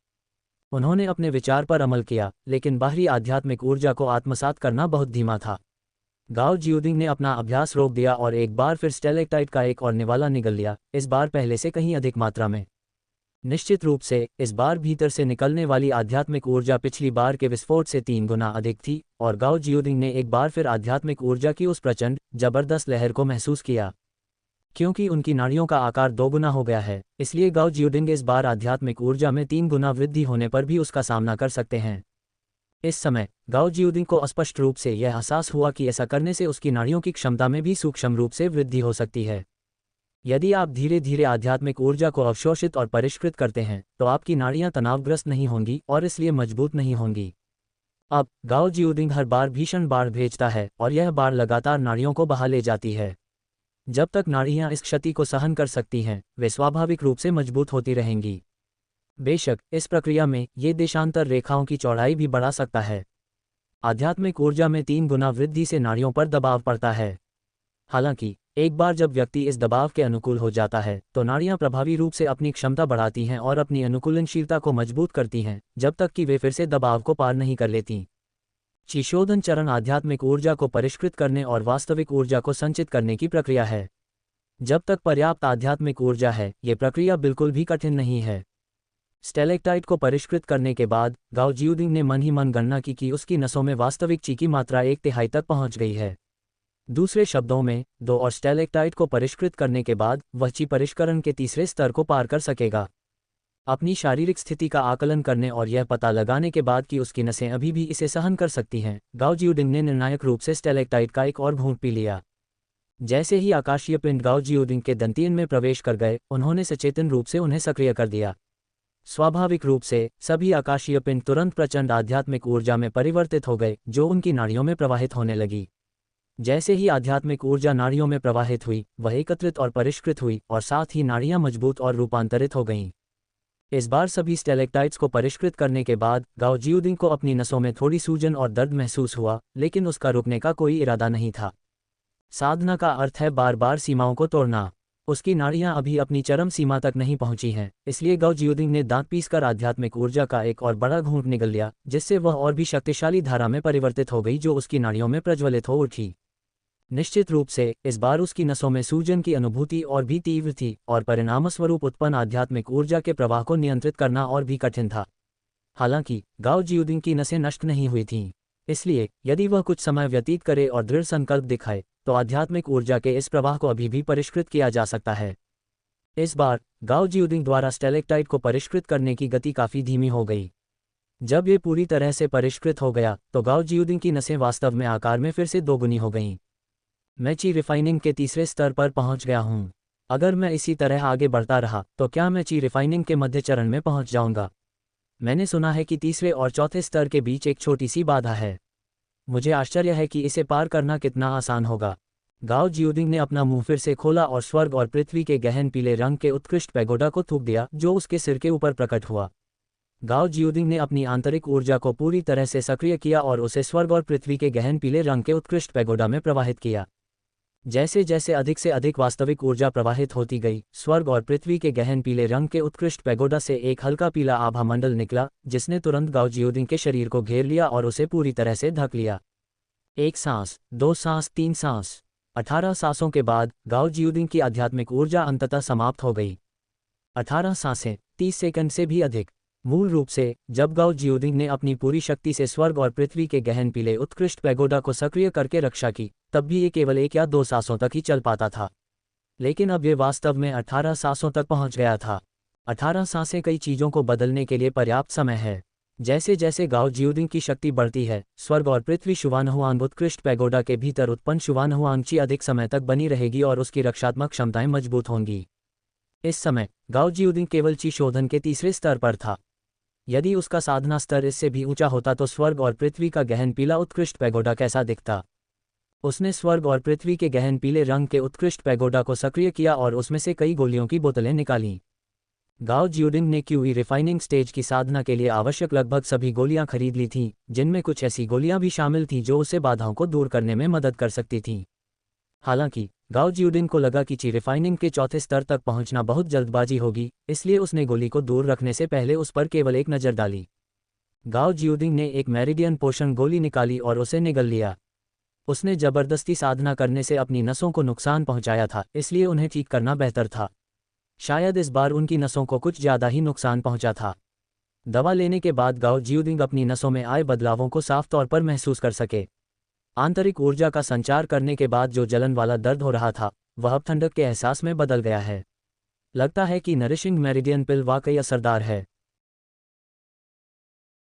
उन्होंने अपने विचार पर अमल किया, लेकिन बाहरी आध्यात्मिक ऊर्जा को आत्मसात करना बहुत धीमा था। गाओ जियोडिंग ने अपना अभ्यास रोक दिया और एक बार फिर स्टेलेक्टाइट का एक और निवाला निगल लिया, इस बार पहले से कहीं अधिक मात्रा में। निश्चित रूप से इस बार भीतर से निकलने वाली आध्यात्मिक ऊर्जा पिछली बार के विस्फोट से 3 गुना अधिक थी, और गाओ जियोडिंग ने एक बार फिर आध्यात्मिक ऊर्जा की उस प्रचंड, जबरदस्त लहर को महसूस किया। क्योंकि उनकी नाड़ियों का आकार 2 गुना हो गया है, इसलिए गाओ जियोडिंग इस बार आध्यात्मिक ऊर्जा में 3 गुना वृद्धि होने पर भी उसका सामना कर सकते हैं। इस समय गाओ जियोडिंग को स्पष्ट रूप से यह एहसास हुआ कि ऐसा करने से उसकी नाड़ियों की क्षमता में भी सूक्ष्म रूप से वृद्धि हो सकती है। यदि आप धीरे धीरे आध्यात्मिक ऊर्जा को अवशोषित और परिष्कृत करते हैं, तो आपकी नाड़ियां तनावग्रस्त नहीं होंगी और इसलिए मजबूत नहीं होंगी। अब गाओ जियोडिंग हर बार भीषण बाढ़ भेजता है और यह बाढ़ लगातार नाड़ियों को बहा ले जाती है। जब तक नाड़ियां इस क्षति को सहन कर सकती हैं, वे स्वाभाविक रूप से मजबूत होती रहेंगी। बेशक इस प्रक्रिया में ये देशांतर रेखाओं की चौड़ाई भी बढ़ा सकता है। आध्यात्मिक ऊर्जा में 3 गुना वृद्धि से नाड़ियों पर दबाव पड़ता है। हालांकि एक बार जब व्यक्ति इस दबाव के अनुकूल हो जाता है, तो नाड़ियां प्रभावी रूप से अपनी क्षमता बढ़ाती हैं और अपनी अनुकूलनशीलता को मजबूत करती हैं, जब तक कि वे फिर से दबाव को पार नहीं कर लेती। ची शोधन चरण आध्यात्मिक ऊर्जा को परिष्कृत करने और वास्तविक ऊर्जा को संचित करने की प्रक्रिया है। जब तक पर्याप्त आध्यात्मिक ऊर्जा है, ये प्रक्रिया बिल्कुल भी कठिन नहीं है। स्टेलेक्टाइट को परिष्कृत करने के बाद गाओ जियोडिंग ने मन ही मन गणना की कि उसकी नसों में वास्तविक ची की मात्रा 1/3 तक पहुंच गई है। दूसरे शब्दों में 2 और स्टेलेक्टाइट को परिष्कृत करने के बाद वह ची परिष्करण के तीसरे स्तर को पार कर सकेगा। अपनी शारीरिक स्थिति का आकलन करने और यह पता लगाने के बाद कि उसकी नसें अभी भी इसे सहन कर सकती हैं, गाओ जियोडिंग ने निर्णायक रूप से स्टेलेक्टाइट का एक और घूंट पी लिया। जैसे ही आकाशीय पिंड गाओ जियोडिंग के दंतियन में प्रवेश कर गए, उन्होंने सचेतन रूप से उन्हें सक्रिय कर दिया। स्वाभाविक रूप से सभी आकाशीय पिंड तुरंत प्रचंड आध्यात्मिक ऊर्जा में परिवर्तित हो गए, जो उनकी नाड़ियों में प्रवाहित होने लगी। जैसे ही आध्यात्मिक ऊर्जा नाड़ियों में प्रवाहित हुई, वह एकत्रित और परिष्कृत हुई और साथ ही नाड़ियां मजबूत और रूपांतरित हो गईं। इस बार सभी स्टेलेक्टाइट्स को परिष्कृत करने के बाद गाओ जियोडिंग को अपनी नसों में थोड़ी सूजन और दर्द महसूस हुआ, लेकिन उसका रुकने का कोई इरादा नहीं था। साधना का अर्थ है बार बार सीमाओं को तोड़ना। उसकी नाड़ियां अभी अपनी चरम सीमा तक नहीं पहुंची हैं, इसलिए गाओ जियोडिंग ने दांत पीसकर आध्यात्मिक ऊर्जा का एक और बड़ा घूंट निगल लिया, जिससे वह और भी शक्तिशाली धारा में परिवर्तित हो गई जो उसकी नाड़ियों में प्रज्वलित हो उठी। निश्चित रूप से इस बार उसकी नसों में सूजन की अनुभूति और भी तीव्र थी, और परिणामस्वरूप उत्पन्न आध्यात्मिक ऊर्जा के प्रवाह को नियंत्रित करना और भी कठिन था। हालांकि गाओ जियोडिंग की नसें नष्ट नहीं हुई थीं, इसलिए यदि वह कुछ समय व्यतीत करे और दृढ़ संकल्प दिखाए, तो आध्यात्मिक ऊर्जा के इस प्रवाह को अभी भी परिष्कृत किया जा सकता है। इस बार गाओ जियोडिंग द्वारा स्टेलेक्टाइट को परिष्कृत करने की गति काफ़ी धीमी हो गई। जब ये पूरी तरह से परिष्कृत हो गया, तो गाओ जियोडिंग की नसें वास्तव में आकार में फिर से 2 गुनी हो गईं। मैं ची रिफाइनिंग के तीसरे स्तर पर पहुंच गया हूं। अगर मैं इसी तरह आगे बढ़ता रहा, तो क्या मैं ची रिफाइनिंग के मध्य चरण में पहुंच जाऊंगा? मैंने सुना है कि तीसरे और चौथे स्तर के बीच एक छोटी सी बाधा है। मुझे आश्चर्य है कि इसे पार करना कितना आसान होगा। गाओ जियोडिंग ने अपना मुंह फिर से खोला और स्वर्ग और पृथ्वी के गहन पीले रंग के उत्कृष्ट पैगोडा को थूक दिया, जो उसके सिर के ऊपर प्रकट हुआ। गाओ जियोडिंग ने अपनी आंतरिक ऊर्जा को पूरी तरह से सक्रिय किया और उसे स्वर्ग और पृथ्वी के गहन पीले रंग के उत्कृष्ट पैगोडा में प्रवाहित किया। जैसे जैसे अधिक से अधिक वास्तविक ऊर्जा प्रवाहित होती गई, स्वर्ग और पृथ्वी के गहन पीले रंग के उत्कृष्ट पैगोडा से एक हल्का पीला आभा मंडल निकला, जिसने तुरंत गाओ जियोडिंग के शरीर को घेर लिया और उसे पूरी तरह से ढक लिया। 1 सांस, 2 सांस, 3 सांस। 18 सांसों के बाद गाओ जियोडिंग की आध्यात्मिक ऊर्जा अंततः समाप्त हो गई। 18 सांसें 30 सेकंड से भी अधिक। मूल रूप से जब गाओ जियोडिंग ने अपनी पूरी शक्ति से स्वर्ग और पृथ्वी के गहन पीले उत्कृष्ट पैगोडा को सक्रिय करके रक्षा की, तब भी ये केवल 1 या 2 सांसों तक ही चल पाता था। लेकिन अब ये वास्तव में 18 सांसों तक पहुंच गया था। 18 सांसें कई चीज़ों को बदलने के लिए पर्याप्त समय है। जैसे जैसे गाओ जियोडिंग की शक्ति बढ़ती है, स्वर्ग और पृथ्वी शुवानहुआंग उत्कृष्ट पैगोडा के भीतर उत्पन्न शुवानहुआंगची अधिक समय तक बनी रहेगी और उसकी रक्षात्मक क्षमताएं मजबूत होंगी। इस समय गाओ जियोडिंग केवल ची शोधन के तीसरे स्तर पर था। यदि उसका साधना स्तर इससे भी ऊंचा होता तो स्वर्ग और पृथ्वी का गहन पीला उत्कृष्ट पैगोडा कैसा दिखता। उसने स्वर्ग और पृथ्वी के गहन पीले रंग के उत्कृष्ट पैगोडा को सक्रिय किया और उसमें से कई गोलियों की बोतलें निकालीं। गाओ जियोडिंग ने क्यूई रिफाइनिंग स्टेज की साधना के लिए आवश्यक लगभग सभी गोलियां खरीद ली थीं, जिनमें कुछ ऐसी गोलियां भी शामिल थीं जो उसे बाधाओं को दूर करने में मदद कर सकती थीं। हालांकि गाओ जियोडिंग को लगा कि ची रिफाइनिंग के चौथे स्तर तक पहुंचना बहुत जल्दबाजी होगी, इसलिए उसने गोली को दूर रखने से पहले उस पर केवल एक नज़र डाली। गाओ जियोडिंग ने एक मेरिडियन पोषण गोली निकाली और उसे निगल लिया। उसने जबरदस्ती साधना करने से अपनी नसों को नुकसान पहुंचाया था, इसलिए उन्हें ठीक करना बेहतर था। शायद इस बार उनकी नसों को कुछ ज़्यादा ही नुकसान पहुंचा था। दवा लेने के बाद गाओ जियोडिंग अपनी नसों में आए बदलावों को साफ तौर पर महसूस कर सके। आंतरिक ऊर्जा का संचार करने के बाद जो जलन वाला दर्द हो रहा था, वह अब ठंडक के एहसास में बदल गया है। लगता है कि नरिशिंग मेरिडियन पिल वाकई असरदार है।